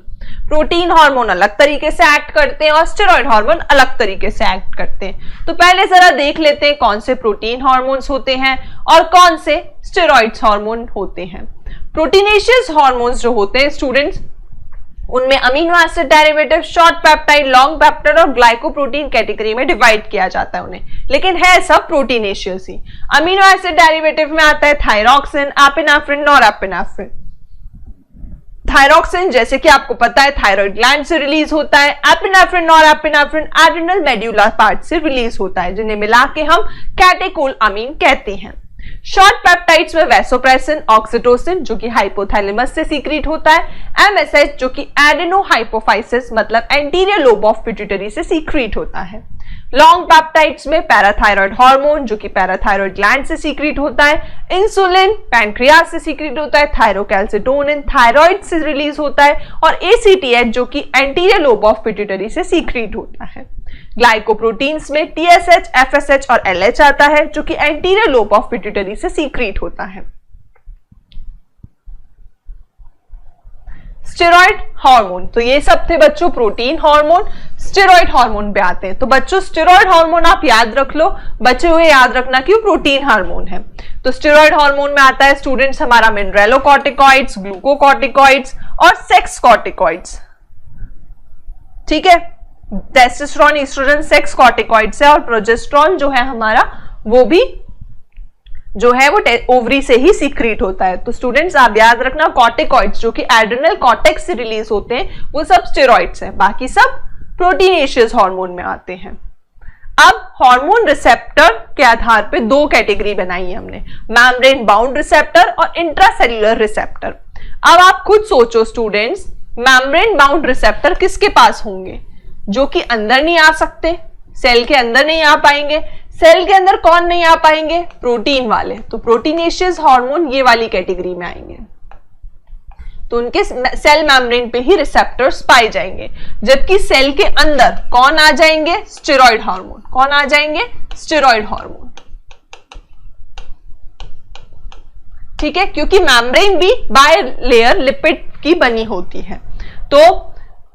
प्रोटीन हार्मोन अलग तरीके से एक्ट करते हैं और स्टेरॉइड हार्मोन अलग तरीके से एक्ट करते हैं। तो पहले जरा देख लेते हैं कौन से प्रोटीन हार्मोन्स होते हैं और कौन से स्टेरॉइड्स हार्मोन होते हैं। प्रोटीनेशियस हार्मोन्स जो होते हैं स्टूडेंट्स, उनमें amino acid derivative, short peptide, long peptide और ग्लाइकोप्रोटीन कैटेगरी में डिवाइड किया जाता है उन्हें, लेकिन है सब प्रोटीनेशियस ही। अमीनो एसिड डेरिवेटिव में आता है थायरॉक्सिन, एपिनेफ्रिन, नॉरएपिनेफ्रिन। थायरॉक्सिन जैसे कि आपको पता है थायराइड ग्लैंड से रिलीज होता है। Epinephrine, norepinephrine adrenal medullary part से रिलीज होता है, जिन्हें मिला के हम कैटेकोलअमीन कहते हैं। शॉर्ट पेप्टाइड्स में वैसोप्रेसिन, ऑक्सीटोसिन जो कि हाइपोथैलेमस से सीक्रेट होता है, MSH जो कि एडेनोहाइपोफाइसिस मतलब एंटीरियर लोब ऑफ पिट्यूटरी से सीक्रेट होता है। लॉन्ग पेप्टाइड्स में पैराथायरॉयड हार्मोन जो कि पैराथायरॉयड ग्लैंड से सीक्रेट होता है, इंसुलिन पैनक्रियास से सीक्रेट होता है, थायरोकैल्सिटोनिन थायराइड से रिलीज होता है और ACTH जो कि एंटीरियर लोब ऑफ पिट्यूटरी से सीक्रेट होता है। ग्लाइकोप्रोटीन्स में TSH, FSH और LH आता है जो कि एंटीरियर लोब ऑफ पिट्यूटरी से सीक्रेट होता है। स्टेरॉइड हार्मोन, तो ये सब थे बच्चों प्रोटीन हार्मोन। स्टेरॉइड हार्मोन पे आते हैं, तो बच्चों स्टेरॉइड हार्मोन आप याद रख लो, बचे हुए याद रखना कि वो प्रोटीन हार्मोन है। तो स्टेरॉइड हार्मोन में आता है स्टूडेंट्स हमारा मिनरेलोकॉर्टिकॉइड्स, ग्लूकोकॉर्टिकॉइड्स और सेक्स कॉर्टिकॉइड्स। ठीक है, टेस्टोस्टेरोन, एस्ट्रोजन सेक्स कॉर्टिकॉइड्स है, और प्रोजेस्टेरोन जो है हमारा वो भी जो है वो ओवरी से ही सीक्रेट होता है। तो स्टूडेंट्स आप याद रखना कॉर्टिकॉइड्स जो कि एड्रेनल कॉर्टेक्स से रिलीज होते हैं वो सब स्टेरॉइड्स हैं, बाकी सब प्रोटीनेशियस हार्मोन में आते हैं। अब हार्मोन रिसेप्टर के आधार पे दो कैटेगरी बनाई है हमने, मेम्ब्रेन बाउंड रिसेप्टर और इंट्रासेल्युलर रिसेप्टर। अब आप खुद सोचो स्टूडेंट्स, मेम्ब्रेन बाउंड रिसेप्टर किसके पास होंगे? जो कि अंदर नहीं आ सकते, सेल के अंदर नहीं आ पाएंगे। सेल के अंदर कौन नहीं आ पाएंगे? प्रोटीन वाले, तो प्रोटीनेशियस हार्मोन ये वाली कैटेगरी में आएंगे। तो उनके सेल मेम्ब्रेन पे ही रिसेप्टर्स पाए जाएंगे, जबकि सेल के अंदर कौन आ जाएंगे? Steroid hormone. कौन आ जाएंगे? Steroid hormone. ठीक है, क्योंकि मेम्ब्रेन भी बाय लेयर लिपिड की बनी होती है। तो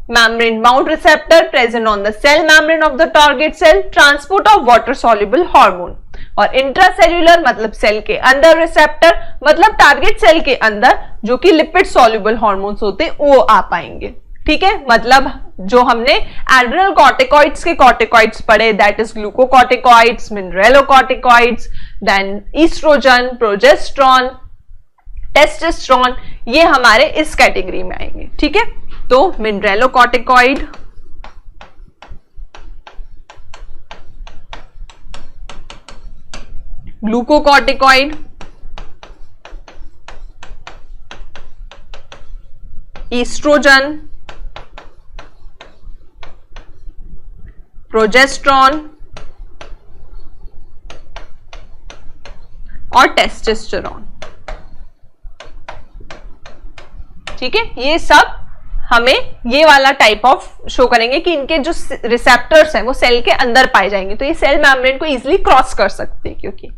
membrane bound receptor present on the cell membrane of the target cell, transport of water soluble hormone। और इंट्रासेल्यूलर मतलब सेल के अंदर रिसेप्टर मतलब टारगेट सेल के अंदर जो कि लिपिड सॉल्युबल हार्मोन्स होते हैं वो आ पाएंगे। ठीक है, मतलब जो हमने एड्रेनल कॉर्टिकॉइड्स के कॉर्टिकॉइड्स पढ़े, that is glucocorticoids, mineralocorticoids, then estrogen, progesterone, testosterone, ये हमारे इस कैटेगरी में आएंगे। ठीक है, तो मिनरेलोकॉर्टिकॉइड, ग्लूकोकॉर्टिकॉइड, ईस्ट्रोजन, प्रोजेस्टेरोन और टेस्टोस्टेरोन। ठीक है, ये सब हमें ये वाला टाइप ऑफ शो करेंगे कि इनके जो रिसेप्टर्स हैं वो सेल के अंदर पाए जाएंगे, तो ये सेल मेम्ब्रेन को इजीली क्रॉस कर सकते हैं क्योंकि।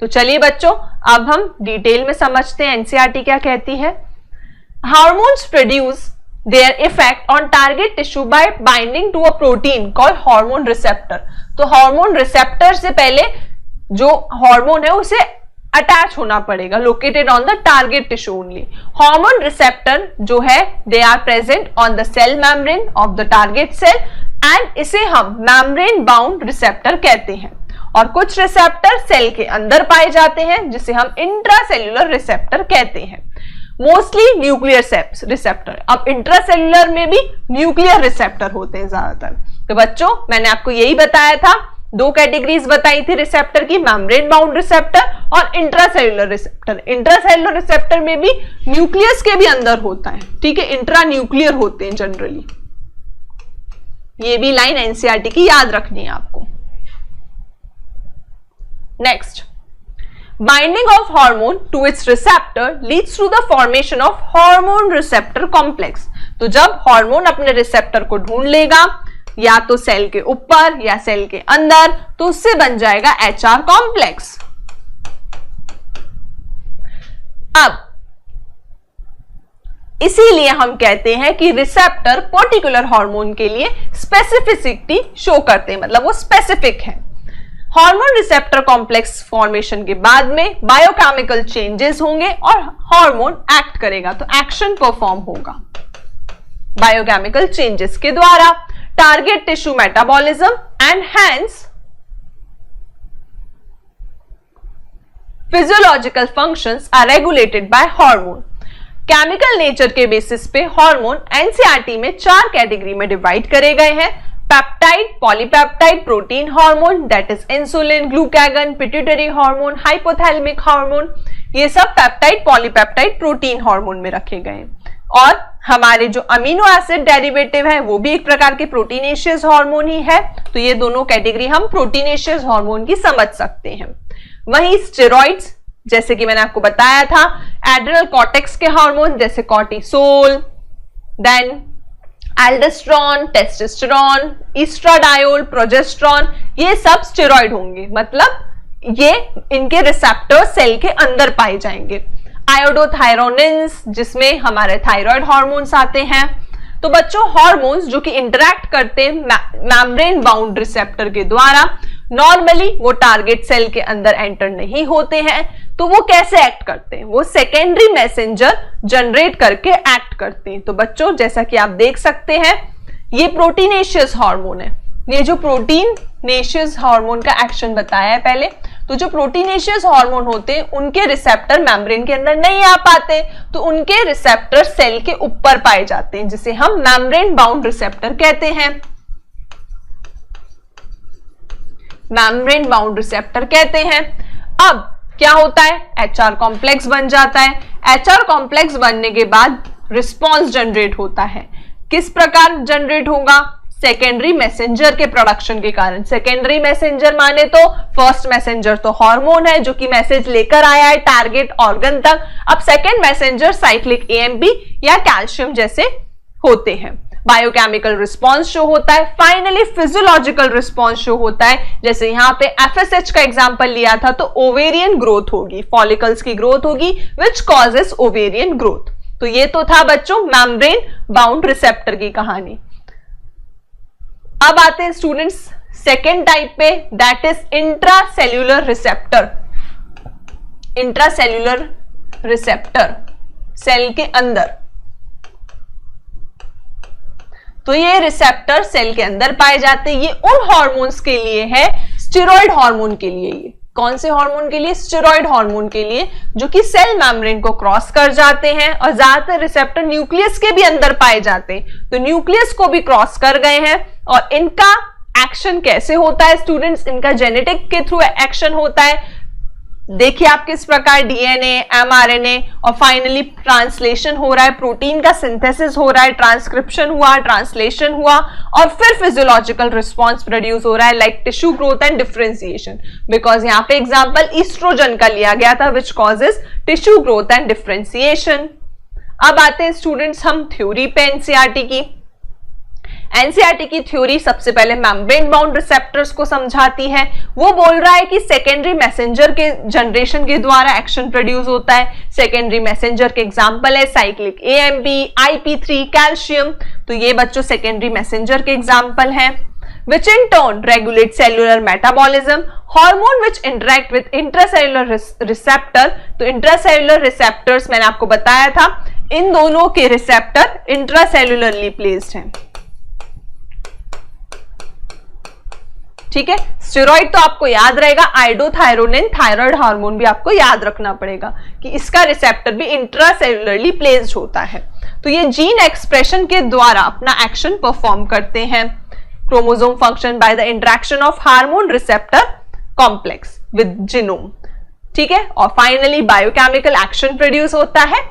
तो चलिए बच्चों, अब हम डिटेल में समझते हैं एनसीईआरटी क्या कहती है। Hormones produce their effect on target tissue by binding to a protein called hormone receptor. तो हार्मोन रिसेप्टर से पहले जो हार्मोन है उसे अटैच होना पड़ेगा, located on the target tissue only. Hormone receptor जो है they are present on the cell membrane of the target cell and इसे हम मेम्ब्रेन बाउंड रिसेप्टर कहते हैं। और कुछ रिसेप्टर सेल के अंदर पाए जाते हैं जिसे हम इंट्रासेल्युलर रिसेप्टर कहते हैं, मोस्टली न्यूक्लियर रिसेप्टर। अब इंट्रासेल्युलर में भी न्यूक्लियर रिसेप्टर होते हैं ज्यादातर। तो बच्चों मैंने आपको यही बताया था, दो कैटेगरीज बताई थी रिसेप्टर की, मेम्ब्रेन बाउंड रिसेप्टर और इंट्रासेल्युलर रिसेप्टर। इंट्रासेल्युलर रिसेप्टर में भी न्यूक्लियस के भी अंदर होता है। ठीक है, इंट्रा न्यूक्लियर होते हैं जनरली। ये भी लाइन एनसीईआरटी की याद रखनी है आपको। Next, binding of hormone to its receptor leads to the formation of hormone receptor complex. तो जब हार्मोन अपने रिसेप्टर को ढूंढ लेगा या तो सेल के ऊपर या सेल के अंदर, तो उससे बन जाएगा HR कॉम्प्लेक्स। अब इसीलिए हम कहते हैं कि रिसेप्टर पर्टिकुलर हार्मोन के लिए स्पेसिफिसिटी शो करते हैं, मतलब वो स्पेसिफिक है। हार्मोन रिसेप्टर कॉम्प्लेक्स फॉर्मेशन के बाद में बायोकेमिकल चेंजेस होंगे और हार्मोन एक्ट करेगा, तो एक्शन परफॉर्म होगा बायोकेमिकल चेंजेस के द्वारा। Target tissue metabolism and hence physiological functions are regulated by hormone. Chemical nature के बेसिस पे हार्मोन एनसीईआरटी में 4 कैटेगरी में डिवाइड करे गए हैं। Peptide, polypeptide, protein hormone that is insulin, glucagon, pituitary hormone, hypothalamic hormone, ये सब पेप्टाइड, पॉलीपेप्टाइड, प्रोटीन हार्मोन में रखे गए हैं। और हमारे जो अमीनो एसिड डेरिवेटिव है वो भी एक प्रकार के प्रोटीनेशियस हार्मोन ही है, तो ये दोनों कैटेगरी हम प्रोटीनेशियस हार्मोन की समझ सकते हैं। वहीं स्टेरॉइड्स, जैसे कि मैंने आपको बताया था, एड्रेनल कॉर्टेक्स के हार्मोन जैसे cortisol, then aldosterone, testosterone, estradiol, progesterone, ये सब स्टेरॉइड होंगे, मतलब ये इनके रिसेप्टर सेल के अंदर पाए जाएंगे। आयोडोथायरोनिन्स जिसमें हमारे थायराइड हार्मोन्स आते हैं। तो बच्चों हार्मोन्स जो कि इंटरैक्ट करते हैं मेम्ब्रेन बाउंड रिसेप्टर के द्वारा, नॉर्मली वो टारगेट सेल के अंदर एंटर नहीं होते हैं, तो वो कैसे एक्ट करते हैं? वो सेकेंडरी मैसेंजर जनरेट करके एक्ट करते हैं। तो बच्चों जैसा कि आप देख सकते हैं ये प्रोटीनेशियस हार्मोन है। ये जो प्रोटीनेशियस हार्मोन का एक्शन बताया है पहले, तो जो प्रोटीनेशियस हार्मोन होते हैं उनके रिसेप्टर मेम्ब्रेन के अंदर नहीं आ पाते, तो उनके रिसेप्टर सेल के ऊपर पाए जाते हैं जिसे हम मेम्ब्रेन बाउंड रिसेप्टर कहते हैं। मेम्ब्रेन बाउंड रिसेप्टर कहते हैं। अब क्या होता है? HR कॉम्प्लेक्स बन जाता है। HR कॉम्प्लेक्स बनने के बाद रिस्पॉन्स जनरेट होता है। किस प्रकार जनरेट होगा? सेकेंडरी मैसेंजर के प्रोडक्शन के कारण। सेकेंडरी मैसेंजर माने तो फर्स्ट मैसेंजर तो हार्मोन है जो कि मैसेज लेकर आया है टारगेट ऑर्गन तक। अब सेकेंड मैसेंजर साइक्लिक AMP या कैल्शियम जैसे होते हैं। बायोकेमिकल रिस्पॉन्स शो होता है। फाइनली फिजियोलॉजिकल रिस्पॉन्स शो होता है। जैसे यहाँ पे FSH का एग्जांपल लिया था तो ओवेरियन ग्रोथ होगी, फॉलिकल्स की ग्रोथ होगी विच कॉजेस ओवेरियन ग्रोथ। तो ये तो था बच्चों मेम्ब्रेन बाउंड रिसेप्टर की कहानी। अब आते हैं स्टूडेंट्स सेकेंड टाइप पे, that is intracellular receptor. Intracellular receptor cell के अंदर। तो ये रिसेप्टर सेल के अंदर पाए जाते हैं। ये उन हार्मोन्स के लिए है, स्टेरॉइड हार्मोन के लिए। ये कौन से हार्मोन के लिए? स्टेरॉइड हार्मोन के लिए, जो कि सेल मेम्ब्रेन को क्रॉस कर जाते हैं और ज्यादातर रिसेप्टर न्यूक्लियस के भी अंदर पाए जाते हैं। तो न्यूक्लियस को भी क्रॉस कर गए हैं। और इनका एक्शन कैसे होता है स्टूडेंट्स? इनका जेनेटिक के थ्रू एक्शन होता है। देखिए आप किस प्रकार DNA, mRNA और फाइनली ट्रांसलेशन हो रहा है, प्रोटीन का सिंथेसिस हो रहा है, ट्रांसक्रिप्शन हुआ, ट्रांसलेशन हुआ और फिर फिजियोलॉजिकल रिस्पॉन्स प्रोड्यूस हो रहा है like tissue growth and differentiation. Because यहाँ पे एग्जांपल ईस्ट्रोजन का लिया गया था which causes tissue growth and differentiation. अब आते हैं स्टूडेंट्स हम थ्योरी पे एनसीईआरटी की। एनसीईआरटी की थ्योरी सबसे पहले मेम्ब्रेन बाउंड रिसेप्टर्स को समझाती है। वो बोल रहा है कि सेकेंडरी मैसेंजर के जनरेशन के द्वारा एक्शन प्रोड्यूस होता है। सेकेंडरी मैसेंजर के एग्जांपल है साइक्लिक AMP, IP3, कैल्शियम। तो ये बच्चों सेकेंडरी मैसेंजर के एग्जांपल हैं। which in turn regulate cellular metabolism, hormone which interact with intracellular receptor। तो intracellular receptors मैंने आपको बताया था, इन दोनों के रिसेप्टर इंट्रासेल्युलरली प्लेस्ड हैं। ठीक है, स्टेरॉइड तो आपको याद रहेगा, आयोडोथायरोनिन थायराइड हार्मोन भी आपको याद रखना पड़ेगा कि इसका रिसेप्टर भी इंट्रासेल्युलरली प्लेस्ड होता है। तो ये जीन एक्सप्रेशन के द्वारा अपना एक्शन परफॉर्म करते हैं। Chromosome function by the interaction of hormone receptor complex with genome. ठीक है, और फाइनली बायोकेमिकल एक्शन प्रोड्यूस होता है,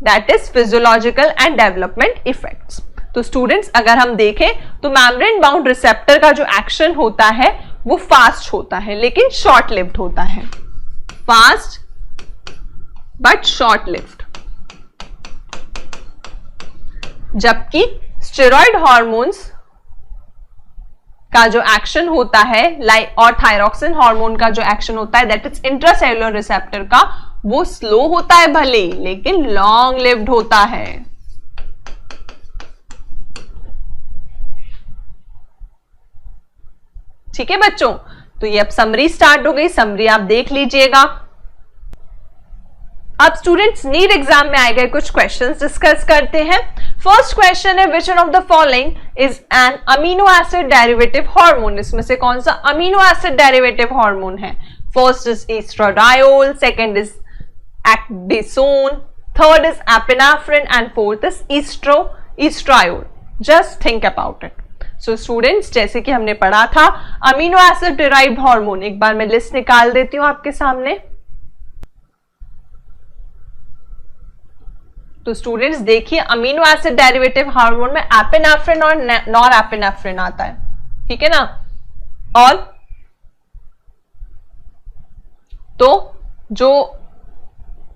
that is physiological and development effects. तो स्टूडेंट्स अगर हम देखें तो मेम्ब्रेन बाउंड रिसेप्टर का जो एक्शन होता है वो फास्ट होता है लेकिन शॉर्ट लिव्ड होता है। Fast but short lived. जबकि स्टेरॉइड हार्मोन्स का जो एक्शन होता है और थायरॉक्सिन हार्मोन का जो एक्शन होता है दैट इज इंट्रासेल्युलर रिसेप्टर का, वो स्लो होता है भले लेकिन लॉन्ग लिव्ड होता है। ठीक है बच्चों, तो ये अब समरी स्टार्ट हो गई। समरी आप देख लीजिएगा। अब स्टूडेंट्स नीट एग्जाम में आए गए कुछ क्वेश्चंस डिस्कस करते हैं। फर्स्ट क्वेश्चन है which one of the following is an amino acid derivative hormone. इसमें से कौन सा अमीनो एसिड डेरिवेटिव हार्मोन है? First is estradiol, second is ecdysone, third is epinephrine and fourth is estriol. Just think about it. So students जैसे कि हमने पढ़ा था अमीनो एसिड डिराइव्ड हार्मोन, एक बार मैं लिस्ट निकाल देती हूं आपके सामने। तो स्टूडेंट्स देखिए अमीनो एसिड डेरिवेटिव हार्मोन में एपिनेफ्रिन और नॉर एपिनेफ्रिन आता है, ठीक है ना। और तो जो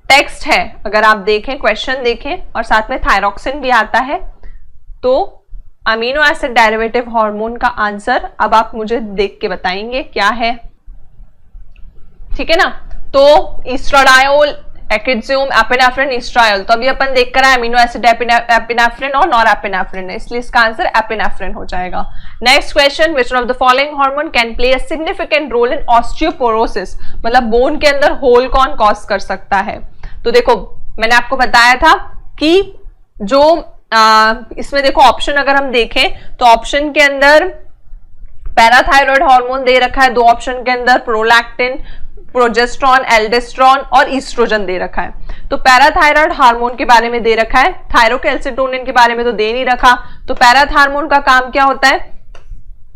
टेक्स्ट है अगर आप देखें, क्वेश्चन देखें और साथ में थायरॉक्सिन भी आता है, तो अमीनो एसिड डेरिवेटिव हार्मोन का आंसर अब आप मुझे देख के बताएंगे क्या है, ठीक है ना। तो एस्ट्राडायोल, एक्जियोम, एपिनेफ्रिन, एस्ट्रायोल। तो अभी अपन देख कर आए अमीनो एसिड एपिनेफ्रिन और नॉरएपिनेफ्रिन है, इसलिए इसका आंसर एपिनेफ्रिन हो जाएगा। Next question, which one of the following hormone can play a significant role in osteoporosis, मतलब बोन के अंदर होल कौन कॉज कर सकता है। तो देखो मैंने आपको बताया था कि जो इसमें देखो ऑप्शन अगर हम देखें तो ऑप्शन के अंदर पैराथायरॉयड हार्मोन दे रखा है, दो ऑप्शन के अंदर प्रोलैक्टिन, प्रोजेस्ट्रॉन, एल्डोस्टेरोन और ईस्ट्रोजन दे रखा है। तो पैराथायरॉयड हार्मोन के बारे में दे रखा है, थायरोकैल्सिटोनिन के बारे में तो दे नहीं रखा। तो पैराथार्मोन का काम क्या होता है,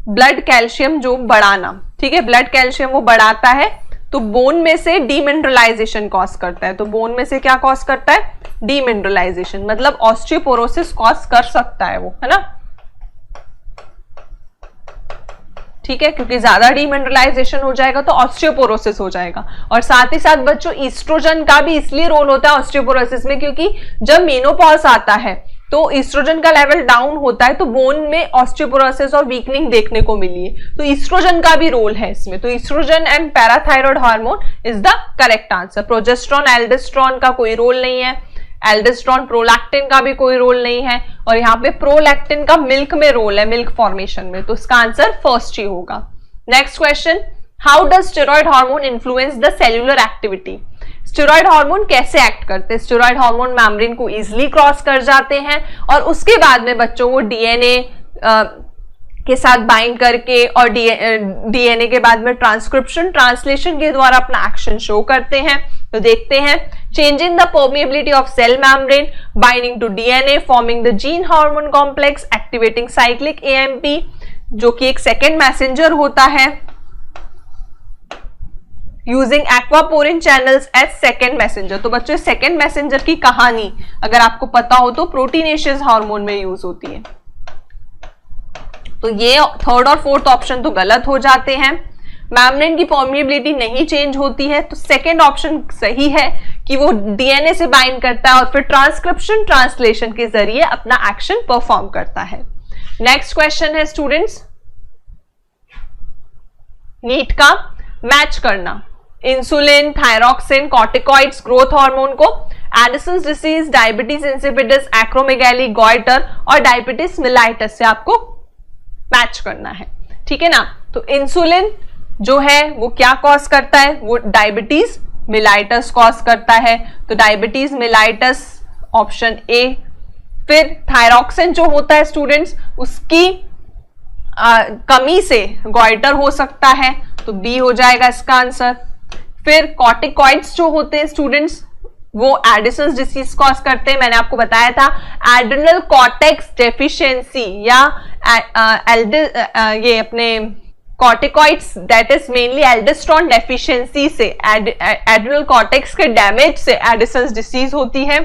ब्लड कैल्शियम जो बढ़ाना, ठीक है, ब्लड कैल्शियम वो बढ़ाता है, तो बोन में से डीमिनरलाइजेशन कॉज करता है। तो बोन में से क्या कॉज करता है, डीमिनरलाइजेशन, मतलब ऑस्टियोपोरोसिस कॉज कर सकता है वो, है ना, ठीक है, क्योंकि ज्यादा डीमिनरलाइजेशन हो जाएगा तो ऑस्टियोपोरोसिस हो जाएगा। और साथ ही साथ बच्चों ईस्ट्रोजन का भी इसलिए रोल होता है ऑस्टियोपोरोसिस में, क्योंकि जब मेनोपॉज आता है तो ईस्ट्रोजन का लेवल डाउन होता है, तो बोन में ऑस्टियोपोरोसिस और वीकनिंग देखने को मिली है। तो ईस्ट्रोजन का भी रोल है इसमें। तो estrogen and parathyroid hormone is the correct answer. Progesterone, aldosterone का कोई रोल नहीं है, एल्डोस्टेरोन, प्रोलैक्टिन का भी कोई रोल नहीं है, और यहाँ पे प्रोलैक्टिन का मिल्क में रोल है, मिल्क फॉर्मेशन में। तो इसका आंसर फर्स्ट ही होगा। Next question, how does steroid hormone influence the cellular activity. Steroid hormone कैसे एक्ट करते हैं। स्टेरॉयड हार्मोन मेम्ब्रेन को इजीली क्रॉस कर जाते हैं और उसके बाद में बच्चों को डीएनए के साथ बाइंड करके और डीएनए के बाद में ट्रांसक्रिप्शन, ट्रांसलेशन के द्वारा अपना एक्शन शो करते हैं। तो देखते हैं, changing the permeability of cell membrane, binding to DNA, forming the gene hormone complex, activating cyclic AMP जो कि एक सेकेंड मैसेंजर होता है, using aquaporin channels as second messenger. तो बच्चों सेकेंड मैसेंजर की कहानी अगर आपको पता हो तो प्रोटीनेशियस हार्मोन में यूज होती है। तो ये थर्ड और फोर्थ ऑप्शन तो गलत हो जाते हैं। मेम्ब्रेन की परमिएबिलिटी नहीं चेंज होती है, तो सेकेंड ऑप्शन सही है कि वो डीएनए से बाइंड करता है और फिर ट्रांसक्रिप्शन, ट्रांसलेशन के जरिए अपना एक्शन परफॉर्म करता है। नेक्स्ट क्वेश्चन है स्टूडेंट्स, नीट का मैच करना insulin, thyroxine, corticoids, growth hormone को Addison's disease, diabetes insipidus, acromegaly, goitre और डायबिटीज मिलाइटस से आपको मैच करना है, ठीक है ना। तो इंसुलिन जो है वो क्या कॉज करता है, वो डायबिटीज मिलाइटस कॉज करता है, तो डायबिटीज मिलाइटस ऑप्शन ए। फिर थायरॉक्सिन जो होता है स्टूडेंट्स, उसकी कमी से गॉइटर हो सकता है, तो बी हो जाएगा इसका आंसर। फिर कॉर्टिकॉइड्स जो होते हैं स्टूडेंट्स, वो एडिसन्स डिसीज कॉज करते हैं। मैंने आपको बताया था एड्रिनल कॉर्टेक्स डेफिशिएंसी या ये अपने corticoids that is mainly aldosterone deficiency से, एड्रिनल कॉर्टेक्स के डैमेज से एडिसन्स डिसीज होती है।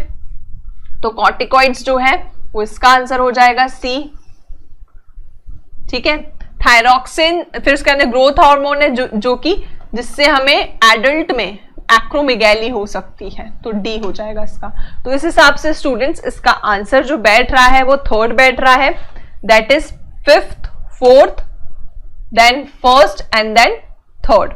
तो कॉर्टिकॉइड्स जो है वो इसका आंसर हो जाएगा सी, ठीक है। थायरॉक्सिन फिर उसके अंदर ग्रोथ हार्मोन है जो कि जिससे हमें एडल्ट में एक्रोमेगैली हो सकती है, तो डी हो जाएगा इसका। तो इस हिसाब से स्टूडेंट्स इसका आंसर जो बैठ रहा है वो थर्ड बैठ रहा है, that is fifth, fourth, then first and then third.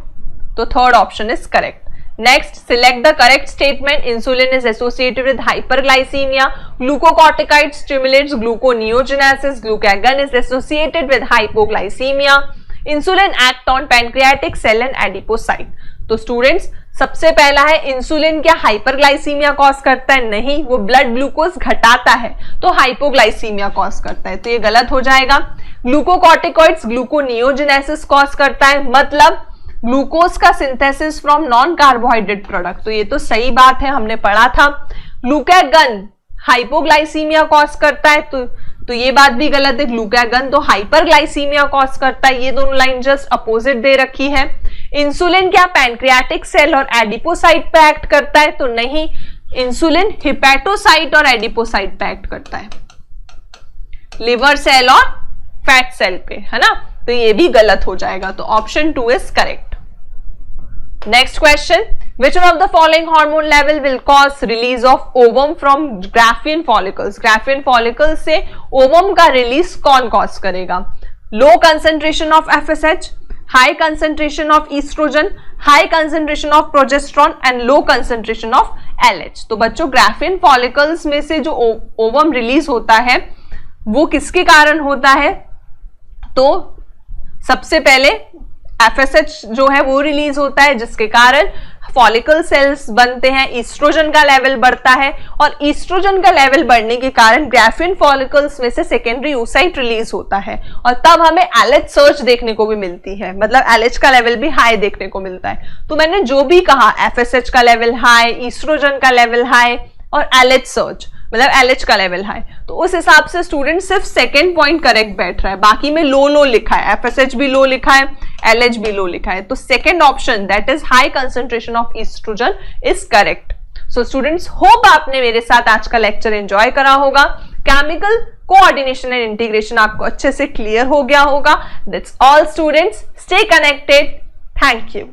तो third option is correct. Next, select the correct statement. Insulin is associated with hyperglycemia. Glucocorticoid stimulates gluconeogenesis. Glucagon is associated with hypoglycemia. Insulin act on pancreatic cell and adipocyte. तो students सबसे पहला है insulin क्या hyperglycaemia cause करता है, नहीं, वो blood glucose घटाता है, तो हाइपोग्लाइसीमिया कॉज करता है, तो ये गलत हो जाएगा। ग्लूकोकॉर्टिकॉइड्स ग्लूकोनियोजेनेसिस कॉज करता है, मतलब ग्लूकोज का synthesis from non carbohydrate product, तो ये तो सही बात है, हमने पढ़ा था। ग्लूकागन हाइपोग्लाइसीमिया कॉज करता है, तो ये बात भी गलत है। ग्लूकागन तो हाइपरग्लाइसीमिया कॉज करता है, ये दोनों लाइन जस्ट अपोजिट दे रखी है। इंसुलिन क्या पैंक्रियाटिक सेल और एडिपोसाइट पे एक्ट करता है, तो नहीं, इंसुलिन हिपैटोसाइट और एडिपोसाइट पे एक्ट करता है, लिवर सेल और फैट सेल पे, है ना, तो ये भी गलत हो जाएगा। तो option 2 is correct. Next question, which one of the following hormone level will cause release of ovum from Graafian follicles? Graafian follicles से ovum का रिलीज कौन कॉज करेगा? Low concentration of FSH, high concentration of estrogen, high concentration of progesterone and low concentration of LH। तो बच्चों graphene follicles में से जो ovum release होता है वो किसके कारण होता है? तो सबसे पहले FSH जो है वो रिलीज होता है, जिसके कारण फॉलिकल सेल्स बनते हैं, ईस्ट्रोजन का लेवल बढ़ता है, और ईस्ट्रोजन का लेवल बढ़ने के कारण ग्राफिन फॉलिकल्स में से सेकेंडरी oocyte रिलीज होता है, और तब हमें LH सर्च देखने को भी मिलती है, मतलब LH का लेवल भी हाई देखने को मिलता है। तो मैंने जो भी कहा, FSH का लेवल हाई, ईस्ट्रोजन का लेवल हाई और LH सर्च मतलब LH का लेवल हाई, तो उस हिसाब से स्टूडेंट सिर्फ सेकेंड पॉइंट करेक्ट बैठ रहा है, बाकी में लो लिखा है, FSH भी लो लिखा है, LH भी लो लिखा है, तो second option that is high concentration of estrogen is correct. So students, hope आपने मेरे साथ आज का लेक्चर एंजॉय करा होगा, केमिकल कोऑर्डिनेशन एंड इंटीग्रेशन आपको अच्छे से क्लियर हो गया होगा। That's all students, stay connected, thank you.